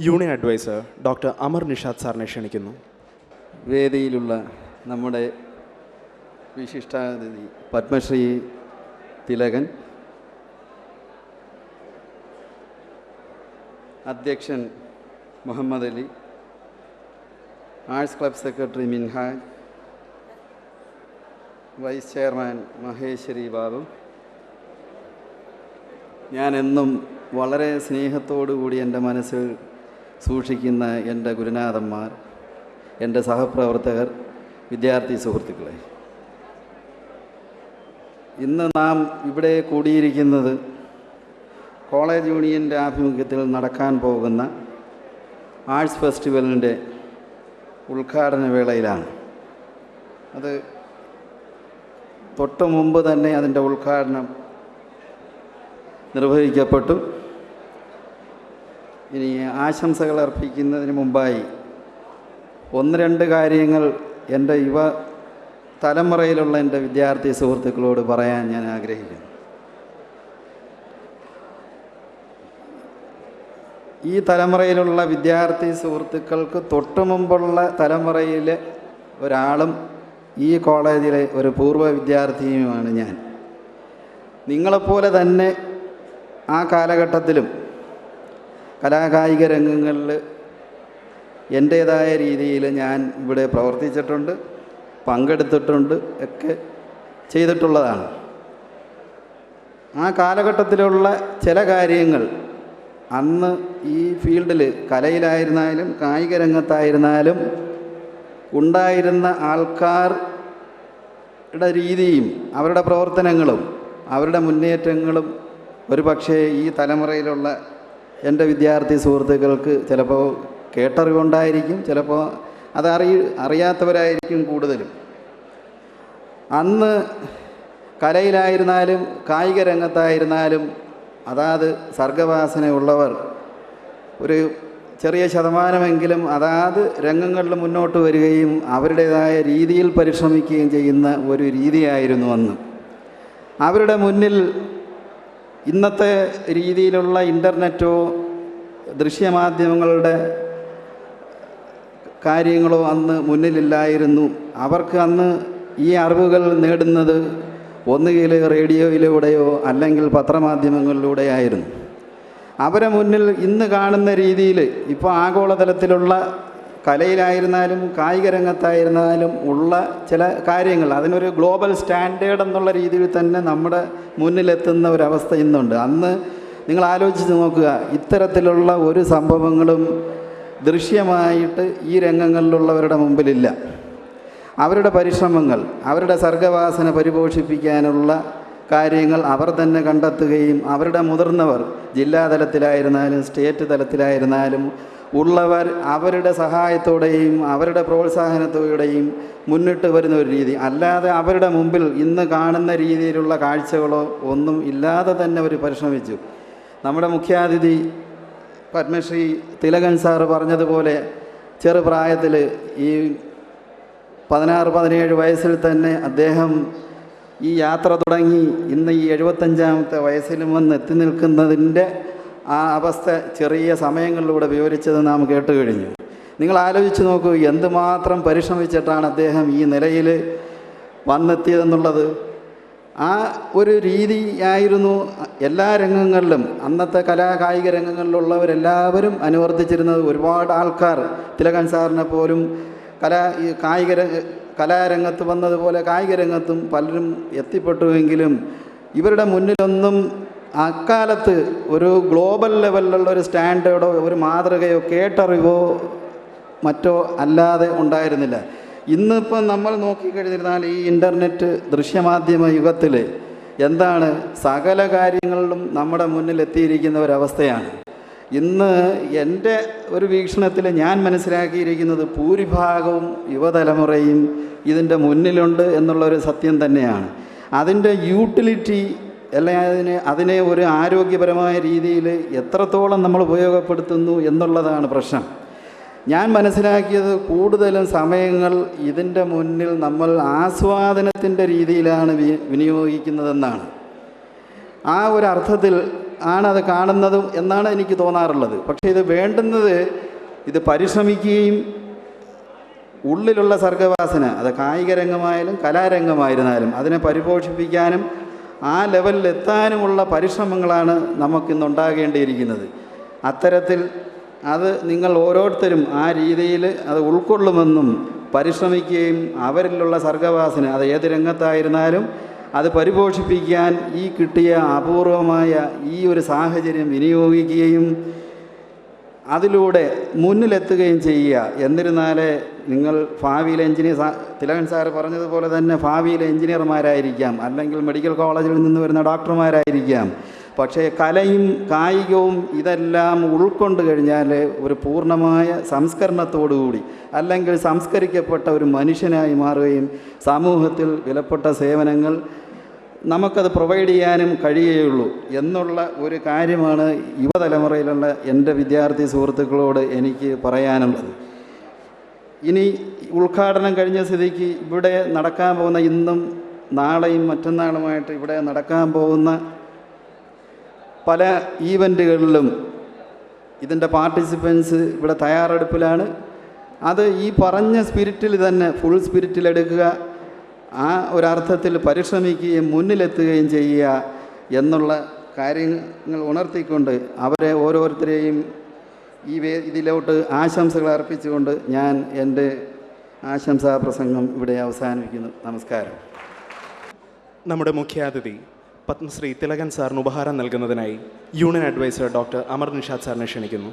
union adviser doctor Amar Nishad സാറിനെ ക്ഷണിക്കുന്നു. വേദിയിലുള്ള നമ്മുടെ വിശിഷ്ടാതിഥി പത്മശ്രീ തിലകൻ, അധ്യക്ഷൻ Muhammad Ali, arts club secretary Minhaj, vice chairman Maheshwari Babu, ഞാനെന്നും വളരെ സ്നേഹത്തോടുകൂടി എൻ്റെ മനസ്സിൽ സൂക്ഷിക്കുന്ന എൻ്റെ ഗുരുനാഥന്മാർ, എൻ്റെ സഹപ്രവർത്തകർ, വിദ്യാർത്ഥി സുഹൃത്തുക്കളെ, ഇന്ന് നാം ഇവിടെ കൂടിയിരിക്കുന്നത് കോളേജ് യൂണിയൻ്റെ ആഭിമുഖ്യത്തിൽ നടക്കാൻ പോകുന്ന ആർട്സ് ഫെസ്റ്റിവലിൻ്റെ ഉദ്ഘാടന വേളയിലാണ്. അത് തൊട്ട് മുമ്പ് തന്നെ അതിൻ്റെ ഉദ്ഘാടനം നിർവഹിക്കപ്പെട്ടു. ഇനി ആശംസകൾ അർപ്പിക്കുന്നതിന് മുമ്പായി ഒന്ന് രണ്ട് കാര്യങ്ങൾ എൻ്റെ യുവ തലമുറയിലുള്ള എൻ്റെ വിദ്യാർത്ഥി സുഹൃത്തുക്കളോട് പറയാൻ ഞാൻ ആഗ്രഹിക്കുന്നു. ഈ തലമുറയിലുള്ള വിദ്യാർത്ഥി സുഹൃത്തുക്കൾക്ക് തൊട്ടു മുമ്പുള്ള തലമുറയിലെ ഒരാളും ഈ കോളേജിലെ ഒരു പൂർവ്വ വിദ്യാർത്ഥിയുമാണ് ഞാൻ. നിങ്ങളെപ്പോലെ തന്നെ ആ കാലഘട്ടത്തിലും കലാകായിക രംഗങ്ങളിൽ എൻ്റേതായ രീതിയിൽ ഞാൻ ഇവിടെ പ്രവർത്തിച്ചിട്ടുണ്ട്, പങ്കെടുത്തിട്ടുണ്ട്, ഒക്കെ ചെയ്തിട്ടുള്ളതാണ്. ആ കാലഘട്ടത്തിലുള്ള ചില കാര്യങ്ങൾ അന്ന് ഈ ഫീൽഡിൽ കലയിലായിരുന്നാലും കായിക രംഗത്തായിരുന്നാലും ഉണ്ടായിരുന്ന ആൾക്കാരുടെ രീതിയും അവരുടെ പ്രവർത്തനങ്ങളും അവരുടെ മുന്നേറ്റങ്ങളും ഒരു പക്ഷേ ഈ തലമുറയിലുള്ള എൻ്റെ വിദ്യാർത്ഥി സുഹൃത്തുക്കൾക്ക് ചിലപ്പോൾ കേട്ടറിവുണ്ടായിരിക്കും, ചിലപ്പോൾ അറിയാത്തവരായിരിക്കും കൂടുതലും. അന്ന് കലയിലായിരുന്നാലും കായിക രംഗത്തായിരുന്നാലും അതാത് സർഗവാസനയുള്ളവർ ഒരു ചെറിയ ശതമാനമെങ്കിലും അതാത് രംഗങ്ങളിൽ മുന്നോട്ട് വരികയും അവരുടേതായ രീതിയിൽ പരിശ്രമിക്കുകയും ചെയ്യുന്ന ഒരു രീതിയായിരുന്നു അന്ന്. അവരുടെ മുന്നിൽ ഇന്നത്തെ രീതിയിലുള്ള ഇൻ്റർനെറ്റോ ദൃശ്യമാധ്യമങ്ങളുടെ കാര്യങ്ങളോ അന്ന് മുന്നിലില്ലായിരുന്നു. അവർക്ക് അന്ന് ഈ അറിവുകൾ നേടുന്നത് ഒന്നുകിൽ റേഡിയോയിലൂടെയോ അല്ലെങ്കിൽ പത്രമാധ്യമങ്ങളിലൂടെയായിരുന്നു. അവരെ മുന്നിൽ ഇന്ന് കാണുന്ന രീതിയിൽ ഇപ്പോൾ ആഗോളതലത്തിലുള്ള കലയിലായിരുന്നാലും കായിക രംഗത്തായിരുന്നാലും ഉള്ള ചില കാര്യങ്ങൾ അതിനൊരു ഗ്ലോബൽ സ്റ്റാൻഡേർഡ് എന്നുള്ള രീതിയിൽ തന്നെ നമ്മുടെ മുന്നിലെത്തുന്ന ഒരവസ്ഥ ഇന്നുണ്ട്. അന്ന് നിങ്ങൾ ആലോചിച്ച് നോക്കുക, ഇത്തരത്തിലുള്ള ഒരു സംഭവങ്ങളും ദൃശ്യമായിട്ട് ഈ രംഗങ്ങളിലുള്ളവരുടെ മുമ്പിലില്ല. അവരുടെ പരിശ്രമങ്ങൾ, അവരുടെ സർഗവാസന പരിപോഷിപ്പിക്കാനുള്ള കാര്യങ്ങൾ അവർ തന്നെ കണ്ടെത്തുകയും അവരുടെ മുതിർന്നവർ ജില്ലാതലത്തിലായിരുന്നാലും സ്റ്റേറ്റ് തലത്തിലായിരുന്നാലും ഉള്ളവർ അവരുടെ സഹായത്തോടെയും അവരുടെ പ്രോത്സാഹനത്തോടെയും മുന്നിട്ട് വരുന്ന ഒരു രീതി. അല്ലാതെ അവരുടെ മുമ്പിൽ ഇന്ന് കാണുന്ന രീതിയിലുള്ള കാഴ്ചകളോ ഒന്നും ഇല്ലാതെ തന്നെ അവർ പരിശ്രമിച്ചു. നമ്മുടെ മുഖ്യാതിഥി പത്മശ്രീ തിലകൻ സാറ് പറഞ്ഞതുപോലെ ചെറുപ്രായത്തിൽ ഈ 16-17 വയസ്സിൽ തന്നെ അദ്ദേഹം ഈ യാത്ര തുടങ്ങി ഇന്ന് ഈ 75-ാമത്തെ വയസ്സിലും വന്ന് എത്തി നിൽക്കുന്നതിൻ്റെ ആ അവസ്ഥ ചെറിയ സമയങ്ങളിലൂടെ വിവരിച്ചത് നാം കേട്ട് കഴിഞ്ഞു. നിങ്ങൾ ആലോചിച്ച് നോക്കൂ, എന്തുമാത്രം പരിശ്രമിച്ചിട്ടാണ് അദ്ദേഹം ഈ നിലയിൽ വന്നെത്തിയതെന്നുള്ളത്. ആ ഒരു രീതിയായിരുന്നു എല്ലാ രംഗങ്ങളിലും അന്നത്തെ കായിക രംഗങ്ങളിലുള്ളവരെല്ലാവരും അനുവർത്തിച്ചിരുന്നത്. ഒരുപാട് ആൾക്കാർ തിലകൻ സാറിനെ പോലും കലാരംഗത്ത് വന്നതുപോലെ കായിക രംഗത്തും പലരും എത്തിപ്പെട്ടുവെങ്കിലും ഇവരുടെ മുന്നിലൊന്നും അക്കാലത്ത് ഒരു ഗ്ലോബൽ ലെവലിലുള്ള ഒരു സ്റ്റാൻഡേർഡോ ഒരു മാതൃകയോ കേട്ടറിവോ മറ്റോ അല്ലാതെ ഉണ്ടായിരുന്നില്ല. ഇന്നിപ്പം നമ്മൾ നോക്കിക്കഴിഞ്ഞിരുന്നാൽ ഈ ഇൻ്റർനെറ്റ് ദൃശ്യമാധ്യമ യുഗത്തിൽ എന്താണ് സകല കാര്യങ്ങളിലും നമ്മുടെ മുന്നിൽ എത്തിയിരിക്കുന്ന ഒരവസ്ഥയാണ്. ഇന്ന് എൻ്റെ ഒരു വീക്ഷണത്തിൽ ഞാൻ മനസ്സിലാക്കിയിരിക്കുന്നത് ഭൂരിഭാഗവും യുവതലമുറയും ഇതിൻ്റെ മുന്നിലുണ്ട് എന്നുള്ളൊരു സത്യം തന്നെയാണ്. അതിൻ്റെ യൂട്ടിലിറ്റി അല്ലെങ്കിൽ അതിനെ ഒരു ആരോഗ്യപരമായ രീതിയിൽ എത്രത്തോളം നമ്മൾ ഉപയോഗപ്പെടുത്തുന്നു എന്നുള്ളതാണ് പ്രശ്നം. ഞാൻ മനസ്സിലാക്കിയത് കൂടുതലും സമയങ്ങൾ ഇതിൻ്റെ മുന്നിൽ നമ്മൾ ആസ്വാദനത്തിൻ്റെ രീതിയിലാണ് വിനിയോഗിക്കുന്നതെന്നാണ്. ആ ഒരു അർത്ഥത്തിൽ ആണത് കാണുന്നതും എന്നാണ് എനിക്ക് തോന്നാറുള്ളത്. പക്ഷേ ഇത് വേണ്ടുന്നത് ഇത് പരിശ്രമിക്കുകയും ഉള്ളിലുള്ള സർഗവാസന അത് കായിക രംഗമായാലും കലാരംഗമായിരുന്നാലും അതിനെ പരിപോഷിപ്പിക്കാനും ആ ലെവലിലെത്താനുമുള്ള പരിശ്രമങ്ങളാണ് നമുക്കിന്നുണ്ടാകേണ്ടിയിരിക്കുന്നത്. അത്തരത്തിൽ അത് നിങ്ങൾ ഓരോരുത്തരും ആ രീതിയിൽ അത് ഉൾക്കൊള്ളുമെന്നും പരിശ്രമിക്കുകയും അവരിലുള്ള സർഗവാസന അത് ഏത് രംഗത്തായിരുന്നാലും അത് പരിപോഷിപ്പിക്കാൻ ഈ കിട്ടിയ അപൂർവമായ ഈ ഒരു സാഹചര്യം വിനിയോഗിക്കുകയും അതിലൂടെ മുന്നിലെത്തുകയും ചെയ്യുക. എന്നിരുന്നാലേ നിങ്ങൾ ഭാവിയിലെ തിലകൻ സാറ് പറഞ്ഞതുപോലെ തന്നെ ഭാവിയിലെ എഞ്ചിനീയർമാരായിരിക്കാം, അല്ലെങ്കിൽ മെഡിക്കൽ കോളേജിൽ നിന്ന് വരുന്ന ഡോക്ടർമാരായിരിക്കാം. പക്ഷേ കലയും കായികവും ഇതെല്ലാം ഉൾക്കൊണ്ട് കഴിഞ്ഞാൽ ഒരു പൂർണ്ണമായ സംസ്കരണത്തോടുകൂടി, അല്ലെങ്കിൽ സംസ്കരിക്കപ്പെട്ട ഒരു മനുഷ്യനായി മാറുകയും സമൂഹത്തിൽ വിലപ്പെട്ട സേവനങ്ങൾ നമുക്കത് പ്രൊവൈഡ് ചെയ്യാനും കഴിയുകയുള്ളൂ എന്നുള്ള ഒരു കാര്യമാണ് യുവതലമുറയിലുള്ള എൻ്റെ വിദ്യാർത്ഥി സുഹൃത്തുക്കളോട് എനിക്ക് പറയാനുള്ളത്. ഇനി ഉദ്ഘാടനം കഴിഞ്ഞ സ്ഥിതിക്ക് ഇവിടെ നടക്കാൻ പോകുന്ന, ഇന്നും നാളെയും മറ്റന്നാളുമായിട്ട് ഇവിടെ നടക്കാൻ പോകുന്ന പല ഈവൻറ്റുകളിലും ഇതിൻ്റെ പാർട്ടിസിപ്പൻസ് ഇവിടെ തയ്യാറെടുപ്പിലാണ്. അത് ഈ പറഞ്ഞ സ്പിരിറ്റിൽ തന്നെ ഫുൾ സ്പിരിറ്റിലെടുക്കുക, ആ ഒരർത്ഥത്തിൽ പരിശ്രമിക്കുകയും മുന്നിലെത്തുകയും ചെയ്യുക എന്നുള്ള കാര്യങ്ങൾ ഉണർത്തിക്കൊണ്ട് അവരെ ഓരോരുത്തരെയും ഇതിലോട്ട് ആശംസകൾ അർപ്പിച്ചുകൊണ്ട് ഞാൻ എൻ്റെ ആശംസാ പ്രസംഗം ഇവിടെ അവസാനിപ്പിക്കുന്നു. നമസ്കാരം. നമ്മുടെ മുഖ്യാതിഥി പത്മശ്രീ തിലകൻ സാറിന് ഉപഹാരം നൽകുന്നതിനായി union adviser doctor Amar Nishad സാറിനെ ക്ഷണിക്കുന്നു.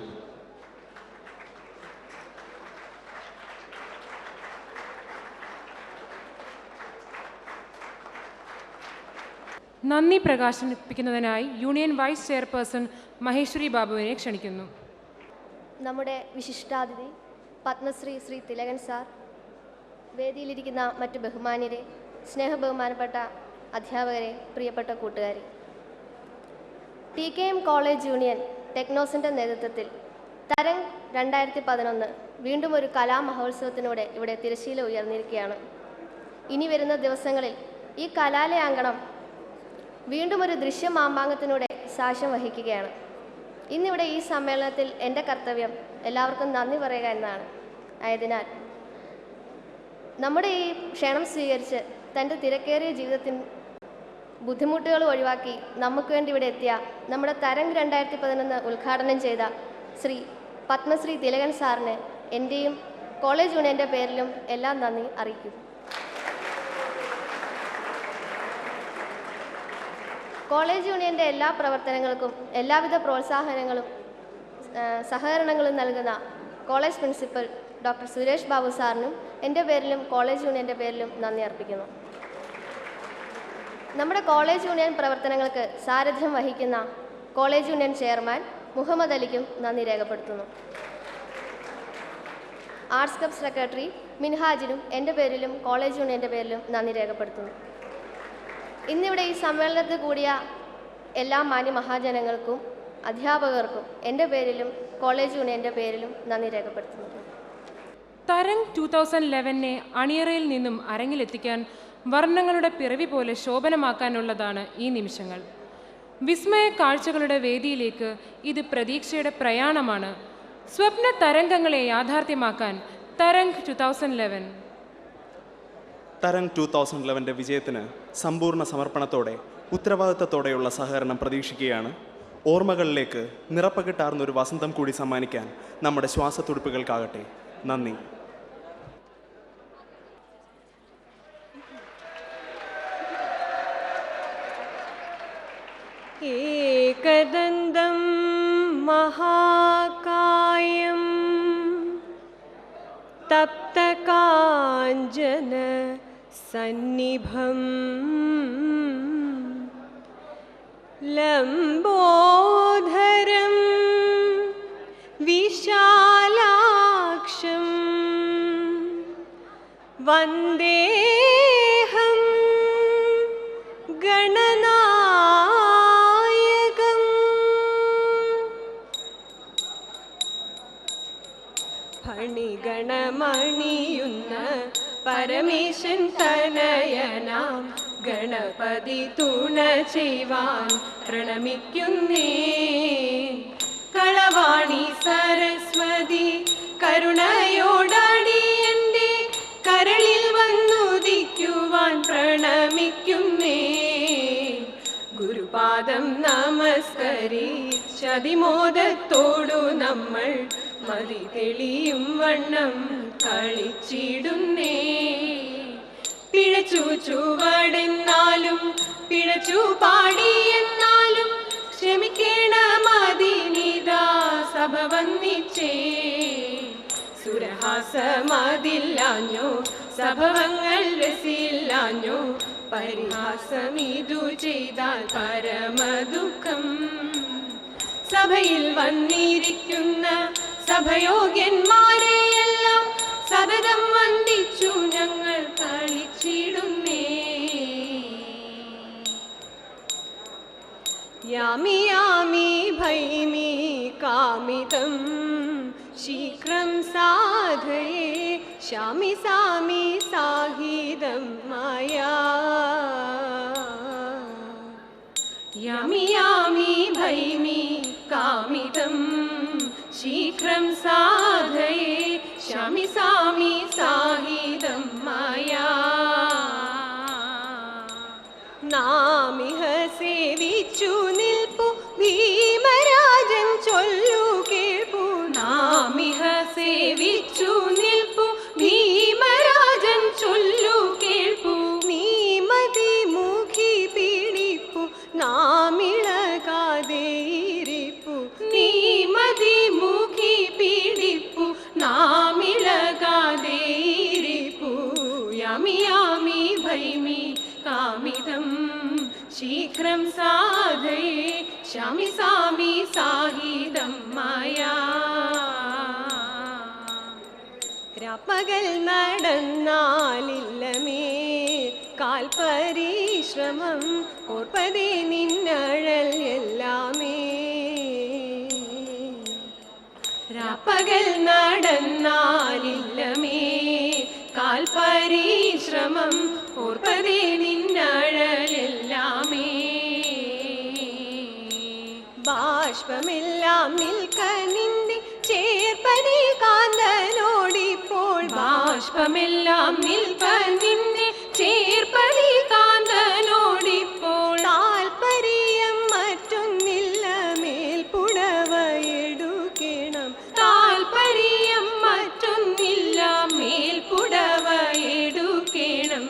നന്ദി പ്രകാശിപ്പിക്കുന്നതിനായി യൂണിയൻ വൈസ് ചെയർപേഴ്സൺ മഹേശ്വരി ബാബുവിനെ ക്ഷണിക്കുന്നു. നമ്മുടെ വിശിഷ്ടാതിഥി പത്മശ്രീ ശ്രീ തിലകൻ സാർ, വേദിയിലിരിക്കുന്ന മറ്റ് ബഹുമാന്യരെ, സ്നേഹബഹുമാനപ്പെട്ട അധ്യാപകരെ, പ്രിയപ്പെട്ട കൂട്ടുകാരെ, TKM കോളേജ് യൂണിയൻ ടെക്നോസിൻ്റെ നേതൃത്വത്തിൽ തരംഗ് 2011 വീണ്ടും ഒരു കലാമഹോത്സവത്തിലൂടെ ഇവിടെ തിരശ്ശീല ഉയർന്നിരിക്കുകയാണ്. ഇനി വരുന്ന ദിവസങ്ങളിൽ ഈ കലാലയാങ്കണം വീണ്ടും ഒരു ദൃശ്യമാമ്പാങ്കത്തിലൂടെ സാക്ഷ്യം വഹിക്കുകയാണ്. ഇന്നിവിടെ ഈ സമ്മേളനത്തിൽ എൻ്റെ കർത്തവ്യം എല്ലാവർക്കും നന്ദി പറയുക എന്നതാണ്. ആയതിനാൽ നമ്മുടെ ഈ ക്ഷണം സ്വീകരിച്ച് തൻ്റെ തിരക്കേറിയ ജീവിതത്തിൽ ബുദ്ധിമുട്ടുകൾ ഒഴിവാക്കി നമുക്ക് വേണ്ടി ഇവിടെ എത്തിയ നമ്മുടെ തരംഗ് 2011 ഉദ്ഘാടനം ചെയ്ത ശ്രീ പത്മശ്രീ തിലകൻ സാറിന് എൻ്റെയും കോളേജ് യൂണിയൻ്റെ പേരിലും എല്ലാം നന്ദി അറിയിക്കുന്നു. കോളേജ് യൂണിയൻ്റെ എല്ലാ പ്രവർത്തനങ്ങൾക്കും എല്ലാവിധ പ്രോത്സാഹനങ്ങളും സഹകരണങ്ങളും നൽകുന്ന college principal doctor Suresh Babu സാറിനും എൻ്റെ പേരിലും കോളേജ് യൂണിയൻ്റെ പേരിലും നന്ദി അർപ്പിക്കുന്നു. നമ്മുടെ കോളേജ് യൂണിയൻ പ്രവർത്തനങ്ങൾക്ക് സാരഥ്യം വഹിക്കുന്ന കോളേജ് യൂണിയൻ ചെയർമാൻ മുഹമ്മദ് അലിക്കും നന്ദി രേഖപ്പെടുത്തുന്നു. ആർട്സ് ക്ലബ് സെക്രട്ടറി മിൻഹാജിനും എൻ്റെ പേരിലും കോളേജ് യൂണിയൻ്റെ പേരിലും നന്ദി രേഖപ്പെടുത്തുന്നു. ഇന്നിവിടെ ഈ സമ്മേളനത്തിൽ കൂടിയ എല്ലാ മാന്യ മഹാജനങ്ങൾക്കും അധ്യാപകർക്കും എൻ്റെ പേരിലും കോളേജ് യൂണിയൻ്റെ പേരിലും നന്ദി രേഖപ്പെടുത്തുന്നു. തരംഗ് 2011 അണിയറയിൽ നിന്നും അരങ്ങിലെത്തിക്കാൻ വർണ്ണങ്ങളുടെ പിറവി പോലെ ശോഭനമാക്കാനുള്ളതാണ് ഈ നിമിഷങ്ങൾ. വിസ്മയ കാഴ്ചകളുടെ വേദിയിലേക്ക് ഇത് പ്രതീക്ഷയുടെ പ്രയാണമാണ്. സ്വപ്ന തരംഗങ്ങളെ യാഥാർത്ഥ്യമാക്കാൻ തരംഗ് 2011. തരംഗ് 2011 വിജയത്തിന് സമ്പൂർണ്ണ സമർപ്പണത്തോടെ ഉത്തരവാദിത്തത്തോടെയുള്ള സഹകരണം പ്രതീക്ഷിക്കുകയാണ്. ഓർമ്മകളിലേക്ക് നിറപ്പകിട്ടാർന്നൊരു വസന്തം കൂടി സമ്മാനിക്കാൻ നമ്മുടെ ശ്വാസത്തുടിപ്പുകൾക്കാകട്ടെ. നന്ദി. ഏകദന്തം മഹാകായം തപ്തകാഞ്ചന സന്നിഭം ലംബോധരം വിശാലാക്ഷം വന്ദേഹം ഗണനായകം ഫണിഗണമണിയുന്ന പരമേശൻ തനയനാം ഗണപതി തുണ ചെയ്യുവാൻ പ്രണമിക്കുന്നേ. കളവാണി സരസ്വതി കരുണയോടാടി എൻ്റെ കരളിൽ വന്നുദിക്കുവാൻ പ്രണമിക്കുന്നേ. ഗുരുപാദം നമസ്കരിച്ചതിമോദത്തോടു നമ്മൾ മതി തെളിയും വണ്ണം കളിച്ചിടുന്നേ. പിഴച്ചു ചുവടെന്നാലും പിഴച്ചു പാടി എന്നാലും ക്ഷമിക്കേണമതിനിതാ സഭ വന്നിച്ചേ. സുരഹാസമതില്ലാഞ്ഞോ സഭവങ്ങൾ രസില്ലാഞ്ഞോ, പരിഹാസമിതു ചെയ്താൽ പരമദുഃഖം. സഭയിൽ വന്നിരിക്കുന്ന സഭയോഗ്യന്മാരെയെല്ലാം സതതം വന്ദിച്ചു ഞങ്ങൾ കളിച്ചിടുന്നേ. യാമി യാമി ഭൈമി കാമിതം ശീഘ്രം സാധയേ, ശാമി സാമി സാഹിതം മായാ. യാമി യാമി ഭൈമി കാമിതം ശീഘ്രം സാധയേ, ശാമി സാമി സാഹിതം മായാ. നാമിഹ സേവിച്ചു നിൽപ്പു ഭീമരാജൻ ചൊല്ലു കേൾപ്പു. നാമിഹ സേവിച്ചു നിൽപ്പു ഭീമരാജൻ ചൊല്ലു കേൾപ്പു. നീമതി മുഖി പീഡിപ്പു നാമിളകാതെയിരിപ്പു. നീമതി മുഖി പീഡിപ്പു നാമിളകാതെയിരിപ്പു. യാമി യാമി ഭൈമി കാമിതം ശീഘ്രം സാധയേ, ശാമി സാമി സാഹിതം മായാ. രാപ്പകൽ നടന്നാലില്ലമേ കാൽപരിശ്രമം, ഓർപ്പതേ നിന്നഴൽ എല്ലാമേ. രാപ്പകൽ നടന്നാലില്ലമേ കാൽപരിശ്രമം, ഓർപ്പതേ നിന്നഴലെല്ലാമേ. ബാഷ്പമെല്ലാം നിൽക്ക നിന്റെ ചേർപ്പതി കാന്തനോടിപ്പോൾ. ബാഷ്പമെല്ലാം നിൽക്ക നിന്റെ ചേർപ്പതി കാന്തനോടിപ്പോൾ. താൽപര്യം മറ്റൊന്നില്ല മേൽപ്പുടവ എടുക്കണം. താൽപര്യം മറ്റൊന്നില്ല മേൽപ്പുടവ എടുക്കണം.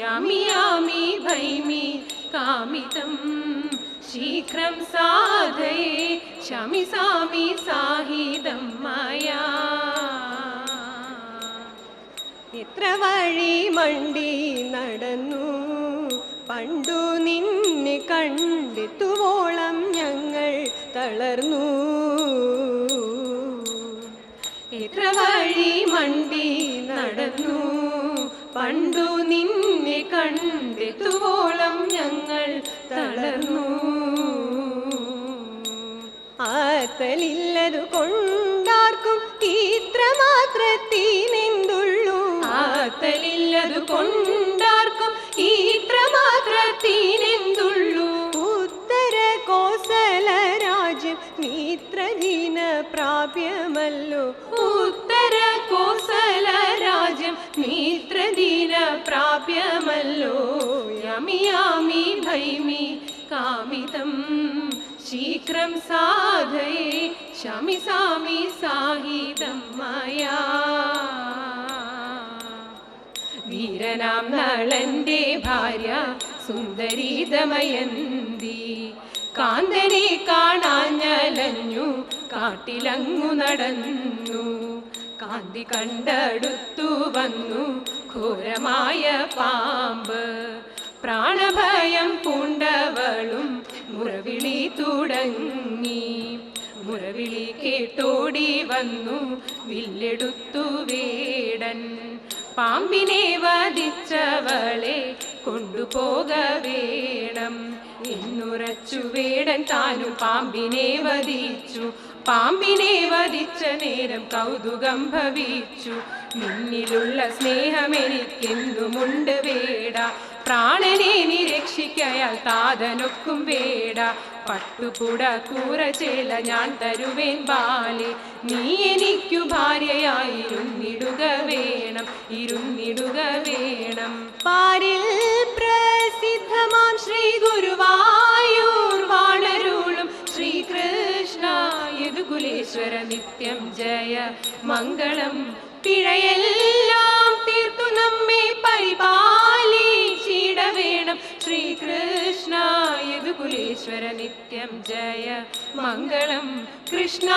യാമി യാമി ഭൈമി കാമിതം ശീഘ്രം സാധയേ, ശാമി സാമി സാഹിതം മായാ. എത്ര വഴി മണ്ടി നടന്നു പണ്ടു നിന്നെ കണ്ടെത്തുവോളം ഞങ്ങൾ തളർന്നു. എത്ര വഴി മണ്ടി നടന്നു പണ്ടു നിന്നെ കണ്ടെത്തുവോളം ഞങ്ങൾ തളർന്നു. ആത്തലില്ലതു കൊണ്ടാർക്കും ഇത്രമാത്രത്തിനെന്തുള്ളൂ. ആത്തലില്ലതു കൊണ്ടാർക്കും ഇത്രമാത്രത്തിനെന്തുള്ളൂ. ഉത്തര കോസല രാജ്യം മിത്രധീന പ്രാപ്യമല്ലോ. ഉത്തര കോസല രാജ്യം മിത്രധീന പ്രാപ്യമല്ലോ. യാമി യാമി ഭൈമി കാമിതം ശീഘ്രം സാധയേ, ശാമി സാമി സാഹിതം മായാ. വീരനാം നളന്റെ ഭാര്യ സുന്ദരി ദമയന്തി കാന്തനെ കാണാഞ്ഞലഞ്ഞു കാട്ടിലങ്ങു നടന്നു. കാന്തി കണ്ടടുത്തു വന്നു ഘോരമായ പാമ്പ്. പ്രാണഭയം പൂണ്ടവളും മുറവിളി തുടങ്ങി. മുറവിളി കേട്ടോടി വന്നു വില്ലെടുത്തു വേടൻ. പാമ്പിനെ വധിച്ചവളെ കൊണ്ടുപോക വേണം എന്നുറച്ചു വേടൻ താനും പാമ്പിനെ വധിച്ചു. പാമ്പിനെ വധിച്ച നേരം കൗതുകം ഭവിച്ചു. നിന്നിലുള്ള സ്നേഹമെനിക്കെന്തുമുണ്ട് വേട. പ്രാണനെ നിരക്ഷിക്കയാൽ താതനൊക്കും വേട. പട്ടുപുട കൂറചേല ഞാൻ തരുവേൻ ബാലെ. നീ എനിക്കു ഭാര്യയായിരുന്നിടുക വേണം, ഇരുന്നിടുക വേണം. പാരിൽ പ്രസിദ്ധമാം ശ്രീ ഗുരുവായൂർ വാണരുളും ശ്രീകൃഷ്ണ യദുകുലേശ്വര നിത്യം ജയ മംഗളം. പിഴയെല്ലാം തീർത്തു നമ്മെ പരിപാലിച്ചിട വേണം. ശ്രീകൃഷ്ണ യദുകുലേശ്വര നിത്യം ജയ മംഗളം. കൃഷ്ണ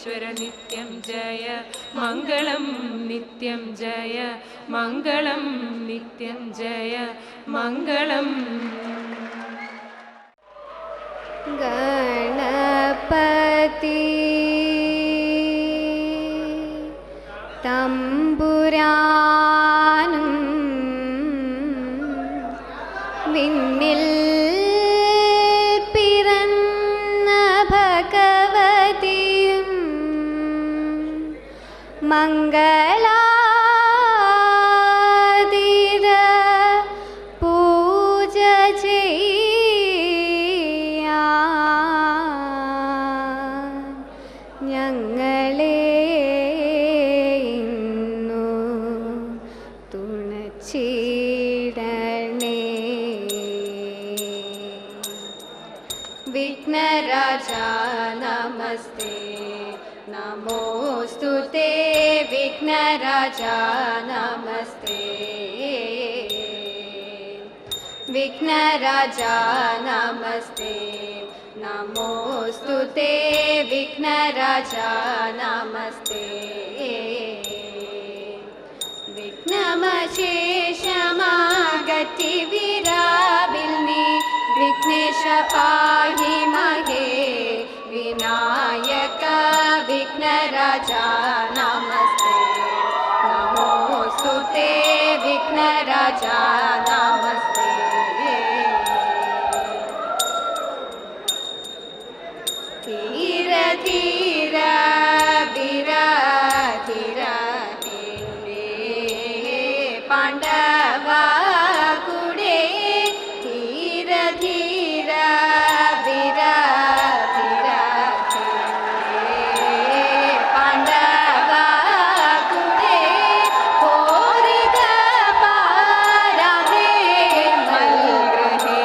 സർവേശ്വര നിത്യം ജയ മംഗളം നിത്യം ജയ മംഗളം നിത്യം ജയ മംഗളം. ഗണപതി തമ്പുരാനും വിണ്ണിൽ പിറന്ന ഭഗവതിയും മംഗളാതിര പൂജ ചെയ്യാൻ ഞങ്ങളെ ഇന്നു തുണച്ചിടണേ. വിഘ്നരാജ നമസ്തേ നമോസ്തുതേ. വിഘ്നരാജ നമസ്തേ. വിഘ്നരാജ നമസ്തേ നമോസ്തുതേ. വിഘ്നരാജ നമസ്തേ. വിഘ്നമശേഷമാഗതി വിരാവിൽ നീ വിഘ്നേശ പാഹി മഹേ വിനായക. വിഘ്നരാജ നമസ്തേ നമോസ്തുതേ. വിഘ്നരാജ നമസ്തേ. ധീര ധീര ധീര ധീര പാണ്ഡവ കുടേ. ധീര ധീര ധീര ധീര പാണ്ഡവ കുടേ. കോരിക പാരാധേ മൽഗ്രഹേ.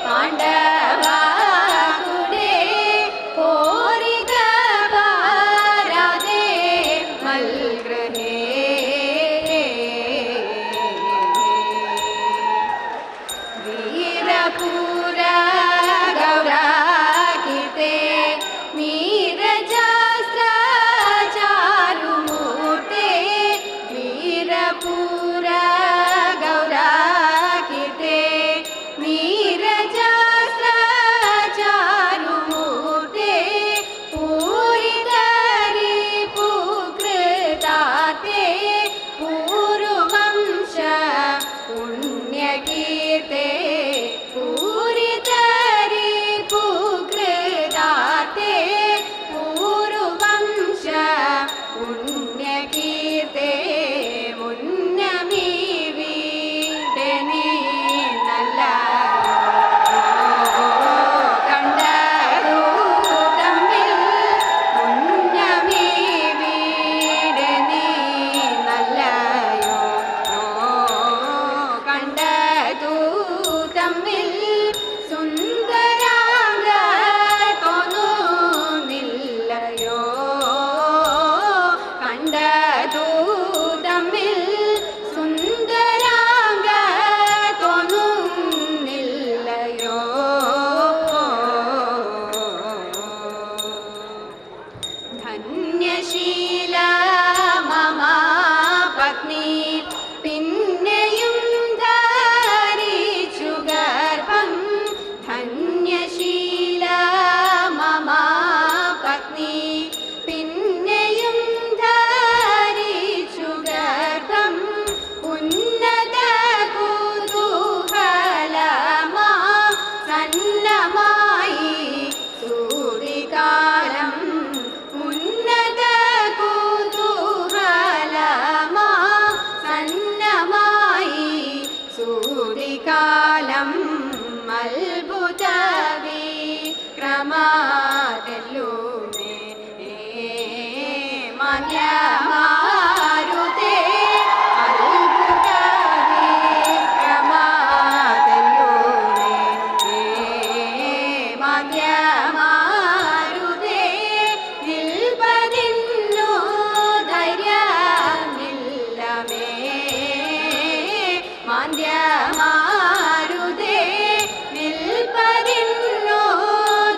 പാണ്ഡവ കുടേ കോരിക പാരാധേ മൽഗ്രഹേ. വീരപുര ഗൗരാഹിതേ നീരജാസ്ത്ര ചാരുമൂർത്തേ. വീരപുര ഗൗരാഹിതേ നീരജാസ്ത്ര ചാരുമൂർത്തേ. പൂരിതരി പൂകൃതാത്തെ പൂർവംശ പുണ്യകീർത്തേ. പൂരിതരി പൂകൃതാത്തെ പൂർവംശ പുണ്യകീർത്തേ. മുന്നമീ വീടെ നീ നല്ല കണ്ടു തമ്മിൽ. മുന്നമീ വീടെ നീ നല്ലയോ കണ്ടു തമ്മിൽ. സുന്ദരാംഗ തോന്നുന്നില്ലയോ കണ്ടു തമ്മിൽ. സുന്ദരാംഗ തോന്നുന്നില്ലയോ. ധന്യശീല മമ പത്നി പിന്നെയും ധരിച്ചു ഗർഭം. ധന്യശീല മമ പത്നി പിന്നെയും ധരിച്ചു ഗർഭം. ഉന്നത കുതൂഹലമാ സന്നമായി സൂരികാലം. ഉന്നത കുതൂഹലമാ സന്നമായി സൂരികാലം. അത്ഭുത വിക്രമാതെല്ലുമേ മാന്യമാരുതേ. അത്ഭുത വിക്രമാതെല്ലുമേ മാന്യമാരുതേ. നിൽപ്പതിന്നു ധൈര്യമില്ലമേ മാന്യമാരുതേ. നിൽപ്പതിന്നു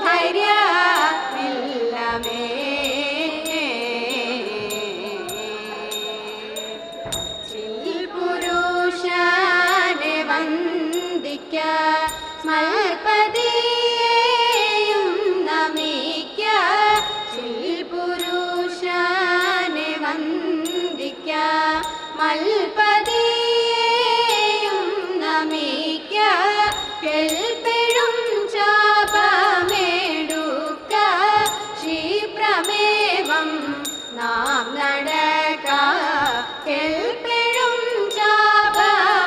ധൈര്യ മൽപതിയെയും നമിക്ക പുരുഷനെ വന്ദിക്ക മൽപതിയെയും നമിക്ക കെൽപ്പെഴും ചാപമേടുക്ക ക്ഷിപ്രമേവം നാം നടക്ക കെൽപ്പെഴും ചാപമേടുക്ക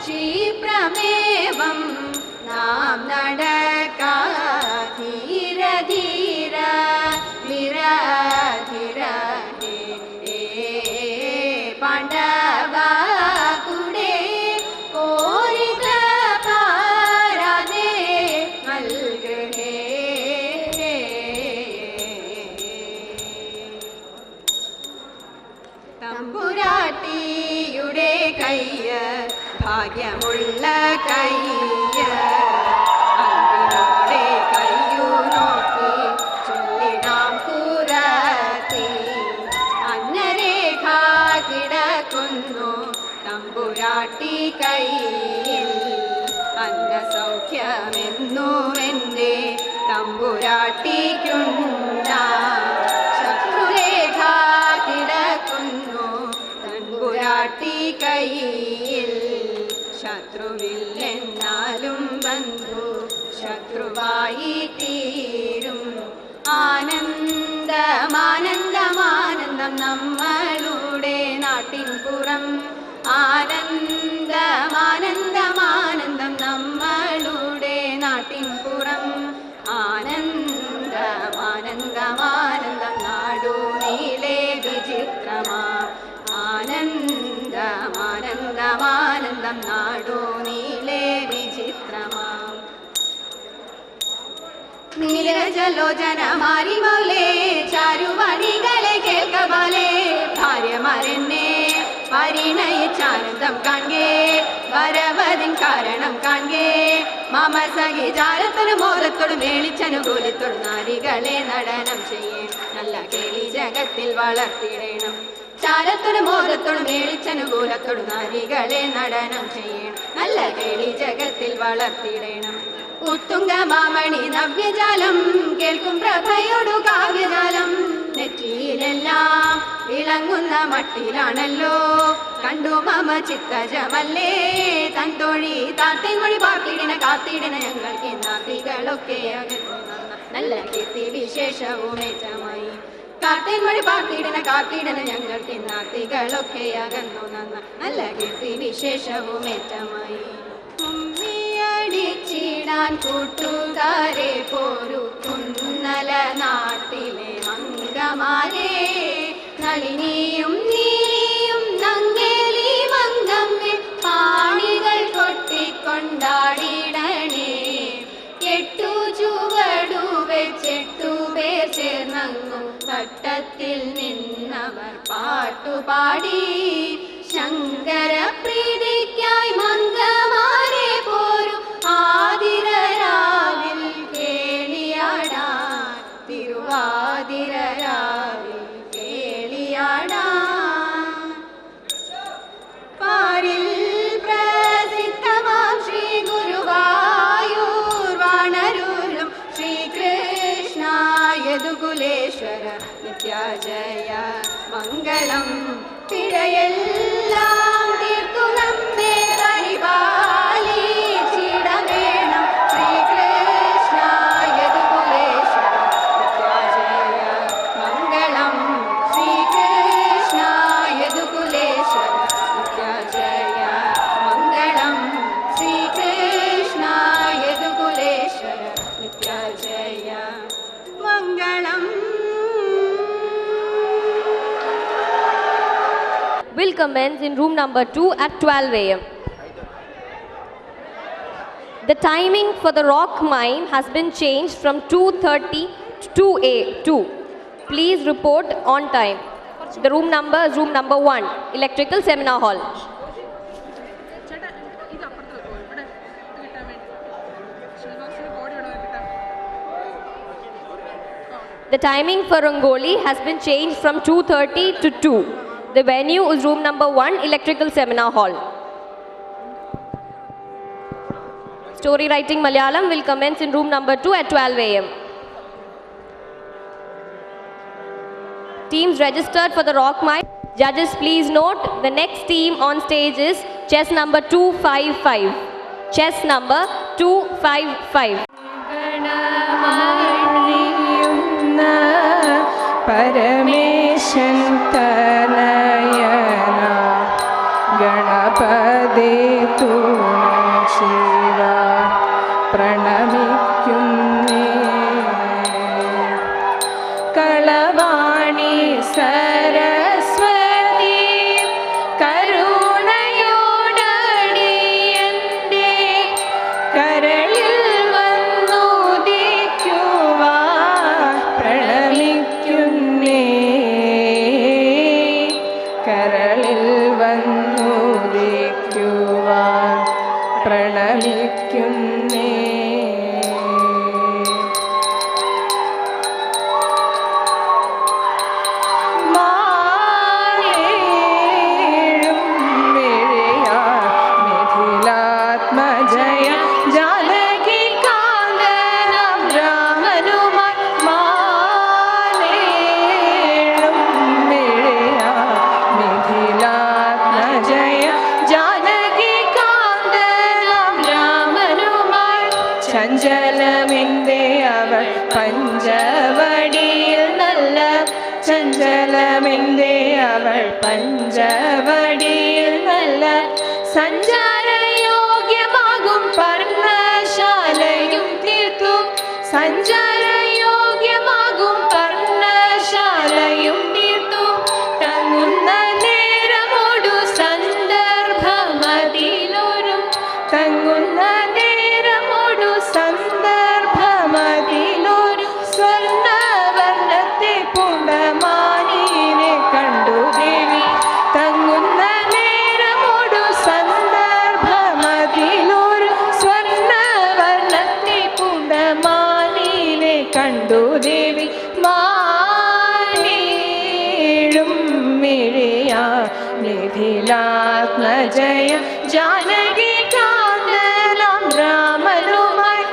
ക്ഷിപ്രമേവം നാം നടക്ക ധീര ധീര ധീര ധീര പാണ്ഡവ കൂടെ കോരിക പാരാതെ മൽഗ്രഹേ തമ്പുരാട്ടിയുടെ കയ്യ ഭാഗ്യമുള്ള കയ്യ അൻപിനോടെ കയ്യു നോക്കി ചൊല്ലിടാം കുറത്തി അന്നരേഖ കിടക്കുന്നു തമ്പുരാട്ടി കയ്യിൽ അന്ന സൗഖ്യമെന്നുമെൻ്റെ തമ്പുരാട്ടിക്കുണ്ടാ ശത്രുരേഖ കിടക്കുന്നു തമ്പുരാട്ടി കയ്യിൽ ശത്രുവില്ലെന്നാലും ബന്ധു ശത്രുവായി തീരും ആനന്ദമാനന്ദമാനന്ദം നമ്മളുടെ നാട്ടിൻ പുറം ആനന്ദമാനന്ദമാനന്ദം നമ്മളുടെ നാട്ടിൻ പുറം ആനന്ദമാനന്ദമാനന്ദം നാടു നീളെ വിചിത്രമാ ആനന്ദമാനന്ദമാനന്ദം നാടു നീളെ വിചിത്രമാ നീരജലോചന മാരിമൗലേ ചാരുവണികളെ കേൾക്കബാലേ ഭാര്യമാരെന്നെ പരിണയിച്ചാനന്ദം കാൺകേ വരവതിൻ കാരണം കാൺകേ മമ സഖി ചാരത്തോടും മോദത്തോടും മേളിച്ചനുകൂലത്തോടും നാരികളെ നടനം ചെയ്യേ നല്ല കേളി ജഗത്തിൽ വളർത്തിടണം ചാരത്തോടും മോദത്തോടും മേളിച്ചനുകൂലത്തോടും നാരികളെ നടനം ചെയ്യണം നല്ല കേളി ജഗത്തിൽ വളർത്തിടണം ഉത്തുംഗ മാമണി നവ്യജാലം കേൾക്കും പ്രഭയോടു കാവ്യജാലം നെറ്റിയിലെല്ലാം വിളങ്ങുന്ന മട്ടിലാണല്ലോ കണ്ടു മമ ചിത്തജമല്ലേ തൻതോഴി താത്തേൻ മൊഴി പാർത്തിടിന കാത്തിടിന ഞങ്ങൾക്ക് നാത്തികളൊക്കെ അകന്നു നല്ല കീർത്തി വിശേഷവുമേറ്റമായി കാത്തേൻ മൊഴി പാർത്തിടിന കാത്തിടിന ഞങ്ങൾക്ക് നാത്തികളൊക്കെ അകന്നു നല്ല കീർത്തി വിശേഷവുമേറ്റമായി ടിച്ചിടാൻ കൂട്ടുകാരെ പോരു കുന്നല നാട്ടിലെ മംഗമാരെ നളിനിയും നീലിയും നങ്ങേലി മംഗമ്മേ പാണികൾ കൊട്ടിക്കൊണ്ടാടിടണേ എട്ടു ചുവടു വെച്ചെട്ടു പേർ ചേർന്നങ്ങു തട്ടത്തിൽ നിന്നവർ പാട്ടുപാടി ശങ്കര പ്രീതിക്കായി മംഗമാരെ പോരു ആതിരരാവിൽ കേളിയാടാൻ തിരുവാതിരരാവിൽ കേളിയാടാൻ പാരിൽ പ്രസിദ്ധമാം ശ്രീ ഗുരുവായൂർ വാണരുളും ശ്രീകൃഷ്ണ യദുകുലേശ്വര നിത്യാജയ മംഗളം പിഴയെല്ലാം തീർത്തു നമ്മെ പരിപാലിച്ചിടവേണം ശ്രീകൃഷ്ണ യദുകുലേശ്വര നിത്യാജയ മംഗളം ശ്രീകൃഷ്ണ യദുകുലേശ്വര നിത്യാജയ മംഗളം ശ്രീകൃഷ്ണ യദുകുലേശ്വര നിത്യാജയ മംഗളം. Will commence in room number 2 at 12 a.m. The timing for the rock mime has been changed from 2:30 to 2. Please report on time. The room number is room number 1, Electrical Seminar Hall. The timing for Rangoli has been changed from 2:30 to 2. The venue is room number 1, Electrical Seminar Hall. Story writing Malayalam will commence in room number 2 at 12 a.m. Teams registered for the rock mine. Judges, please note the next team on stage is chess number 255. Chess number 255. Parameshan തനയന Ganapathi തുണ ശിവ പ്രണമിക്കുന്നേ കളവാണി സരസ്വതി കരുണയോടടിയന്റെ കരളിൽ വന്നുദിക്കുവാൻ പ്രണമിക്കുന്നേ കരളിൽ വന്നുദിക്കുവാൻ പ്രണമിക്കുന്നേ ചഞ്ചലമെന്തേ അവൾ പഞ്ചവടിയിൽ നല്ല ചഞ്ചലമെന്തേ അവൾ പഞ്ചവടിയിൽ നല്ല സഞ്ചാരയോഗ്യമാകും പർണശാലയും തീർത്തു സഞ്ചാരയോഗ്യമാകും പർണശാലയും തീർത്തു തങ്ങുന്ന നേരമോടു സന്ദർഭമതിലൊരു തങ്ങുന്ന സന്ദർഭമതിലൊരു സ്വർണ്ണവർണ്ണത്തെ പുണ്ടമാനിനെ കണ്ടു ദേവി തങ്ങുന്ന നേരമോടു സന്ദർഭമതിലൊരു സ്വർണ്ണവർണ്ണത്തെ പുണ്ടമാനിനെ കണ്ടു ദേവി മാനേഴും മിഴിയാ നിധിലാത്മജയ ജാനകി കാന്തലാം രാമനുമായി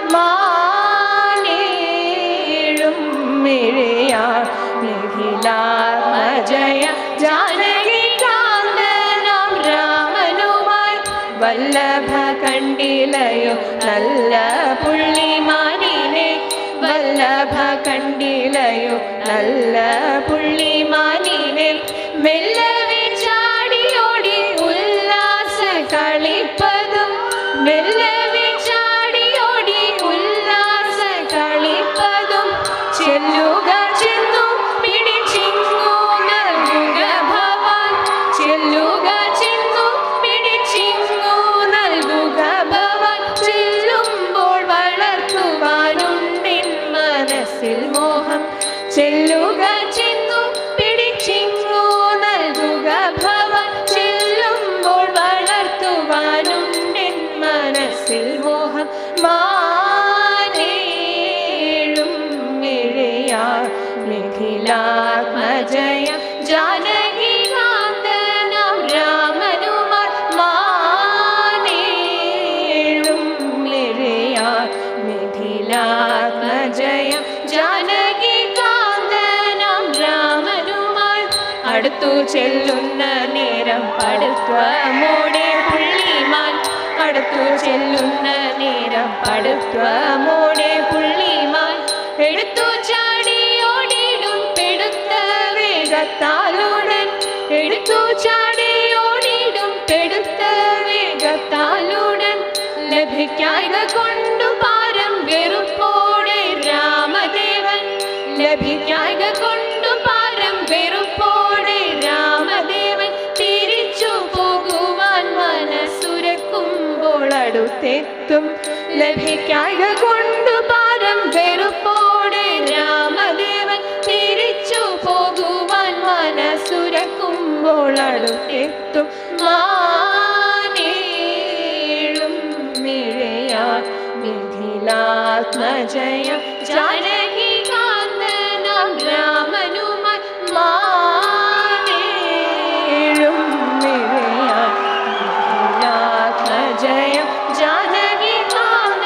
മാനേഴും മിഴിയാ നിധിലാത്മജയ ജാനകി കാന്തലാം രാമനുമായി വല്ലഭ കണ്ടിലയോ നല്ല പുള്ളിമാനിനെ വല്ലഭ കണ്ടിലയോ നല്ല പുള്ളിമാനിനെ മെല്ലവേ ചാടിയോടി ഉല്ലാസ കളിപ്പതും മെല്ലവേ ചാടിയോടി ഉല്ലാസ കളിപ്പതും ചെല്ലുക ചെന്നു പിടിച്ചിങ്ങു നൽകുക ഭവാൻ ചെല്ലുക ചെന്നു പിടിച്ചിങ്ങു നൽകുക ഭവാൻ ചെല്ലുമ്പോൾ വളർത്തുവാനുണ്ടിൻ മനസ്സിൽ മോഹം ചെല്ലുക ചെന്നു പിടിച്ചിങ്ങു നൽകുക ഭവാൻ ചെല്ലുമ്പോൾ വളർത്തുവാനുണ്ടിൻ മനസ്സിൽ മോഹം മാനേഴും മിഴിയാ നിഖിലാത്മജയ ജാനകി കാന്തനാം രാമനുമാർ മാനേഴും മിഴിയാ നിഖിലാത്മജയ ജാനകി കാന്തനാം രാമനുമാർ അടുത്തു ചെല്ലുന്ന നേരം പടുത്വമോടെ പുള്ളിമാൻ അടുത്തു ചെല്ലുന്ന നേരം പടുത്വമോടെ പുള്ളിമാൻ എടുത്തു ചാടിയോടിടും പെടുത്ത വേഗത്താലുടൻ എടുത്തു ചാടിയോടിടും പെടുത്ത വേഗത്താലുടൻ ലഭിക്കായ്ക കൊണ്ടു പാരം വെറുപ്പോടെ രാമദേവൻ ലഭിക്കായ്ക കൊണ്ടു പാരം വെറുപ്പോടെ രാമദേവൻ തിരിച്ചു പോകുവാൻ മനസ്സുരക്കുമ്പോൾ അടുത്തെത്തും ലഭിക്കായ്ക കൊണ്ടു പാരം വെറുപ്പോടെ രാമദേവൻ തിരിച്ചു പോകുവാൻ മനസ്സുരക്കുമ്പോൾ അടുത്തെത്തും മാനേഴും മിഴയാ നിഖിലാത്മജയ ജാനകി കാന്തനാം രാമനുമായി മാനേഴും മിഴയാ നിഖിലാത്മജയ ജാനകി കാന്തനാം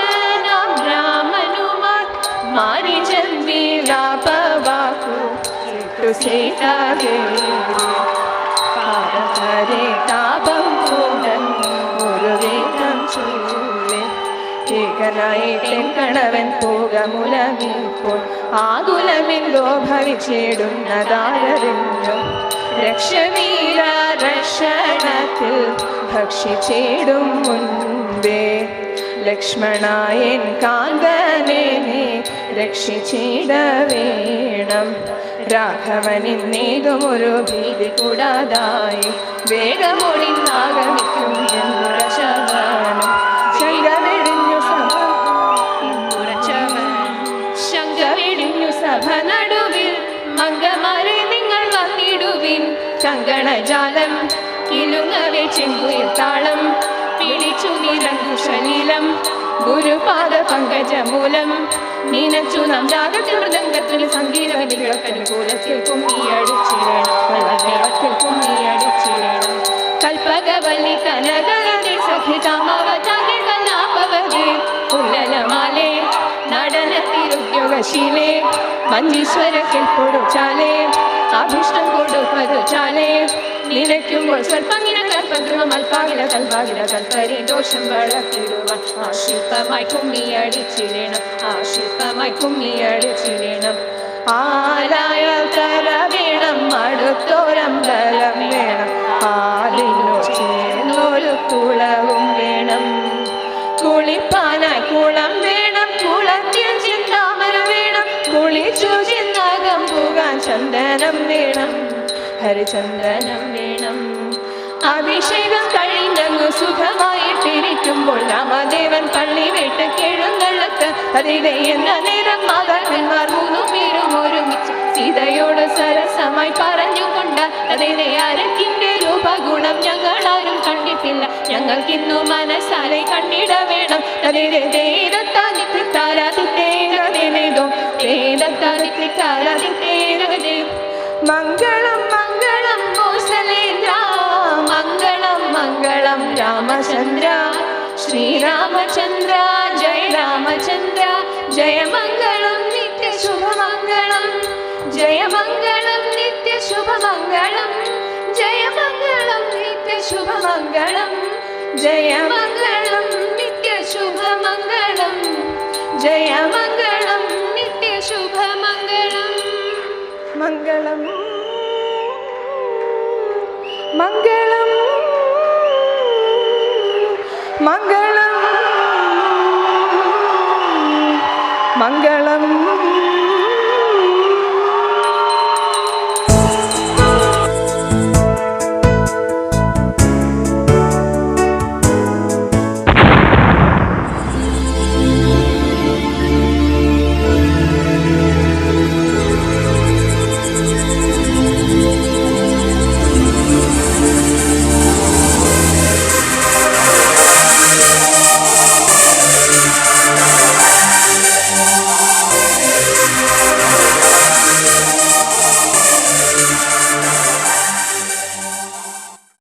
മാരിചൻ വീരാപവാക്കു സീതാകേ പാരഹരേ താപം പൂണ്ടൻ ഒരു വേഗം ചൊല്ലേ ഏകനായി തെങ്കണവൻ പോകമുലമിപ്പോൾ ആകുലമെന്തോ ഭവിച്ചിടുന്നതാരറിഞ്ഞു രക്ഷവീര രക്ഷണത്തിൽ ഭക്ഷിച്ചിടും മുൻപേ ലക്ഷ്മണായൻ കാന്തനെ നീ രക്ഷിച്ചിട വേണം രാഘവനിന്നേതും ഒരു ഭീതി കൂടാതായി വേഗമൊളിന്നാഗമിക്കും എന്നുറച്ചവനും ശങ്കവെടിഞ്ഞു ശങ്കവെടിഞ്ഞു സഭ നടുവിൽ മംഗമാരെ നിങ്ങൾ വന്നിടുവിൻ കങ്കണജാലം കിലുങ്ങവേ ചെങ്കുയിൽ താളം പിടിച്ചു നിരങ്കുശലീലം ഗുരുപാദ പങ്കജമൂലം നീനച്ചു നാം രാഗത്തിൽ മൃദംഗത്തിൽ സംഗീതവലികളനുകൂലത്തിൽ കുമ്മിയടിച്ചിടണം വെള്ളത്തിൽ കുമ്മിയടിച്ചിടണം കൽപ്പകവല്ലി കനകരതി സഖിതാമവതാകെ കലാപവതി ഉല്ലലമാലേ നടനത്തിരുദ്യോഗശീലേ മഞ്ചീശ്വരത്തിൽ കൊടുച്ചാലേ അഭിഷ്ടം കൊടുപ്പതു ചാലേ നിലയ്ക്കുമ്പോൾ സ്വൽപ്പങ്ങിന കൽപ്പദ്രുവം അൽപാകില കൽപാകില കൽപ്പരി ദോഷം വളർത്തിടുവാൻ ആശില്പമായി കുമ്മിയടിച്ചിടണം ആശില്പമായി കുമ്മിയടിച്ചിടണം ആലായ തര വേണം അടുത്തോരമ്പലം വേണം ആലിനു ചേർന്നൊരു കുളവും വേണം കുളിപ്പാനായി കുളം വേണം കുളത്തിൽ ചിന്താമര വേണം കുളിച്ചു ചിന്തകം പോകാൻ ചന്ദനം വേണം ഹരിചന്ദനം വേണം അഭിഷേകം കഴിഞ്ഞങ്ങ് സുഖമായിട്ടിരിക്കുമ്പോൾ രാമദേവൻ പള്ളി വിട്ട് കിഴുന്നള്ളത്ത് അതിലെ എന്ന നേരം മാതാക്കന്മാർ 3 പേരും ഒരുമിച്ച് സീതയോട് സരസമായി പറഞ്ഞുകൊണ്ട് അതിലെ അരക്കിന്റെ രൂപഗുണം ഞങ്ങളാരും കണ്ടിട്ടില്ല ഞങ്ങൾക്കിന്നു മനസ്സാലെ കണ്ടിട വേണം അതിലെ ദേദത്താദിത്താരാദിത്തേരോ ദേദത്താദിത്താരാദിത്തേരേ മംഗളം മംഗളം കോസലേന്ദ്ര മംഗളം മംഗളം രാമചന്ദ്ര ശ്രീരാമചന്ദ്ര ജയ രാമചന്ദ്ര ജയമംഗളം നിത്യശുഭമംഗളം ജയമംഗളം നിത്യശുഭമംഗളം ജയമംഗളം നിത്യശുഭമംഗളം ജയമംഗളം നിത്യശുഭമംഗളം ജയമംഗളം നിത്യശുഭമംഗളം മംഗളം മംഗളം മംഗളം മംഗളം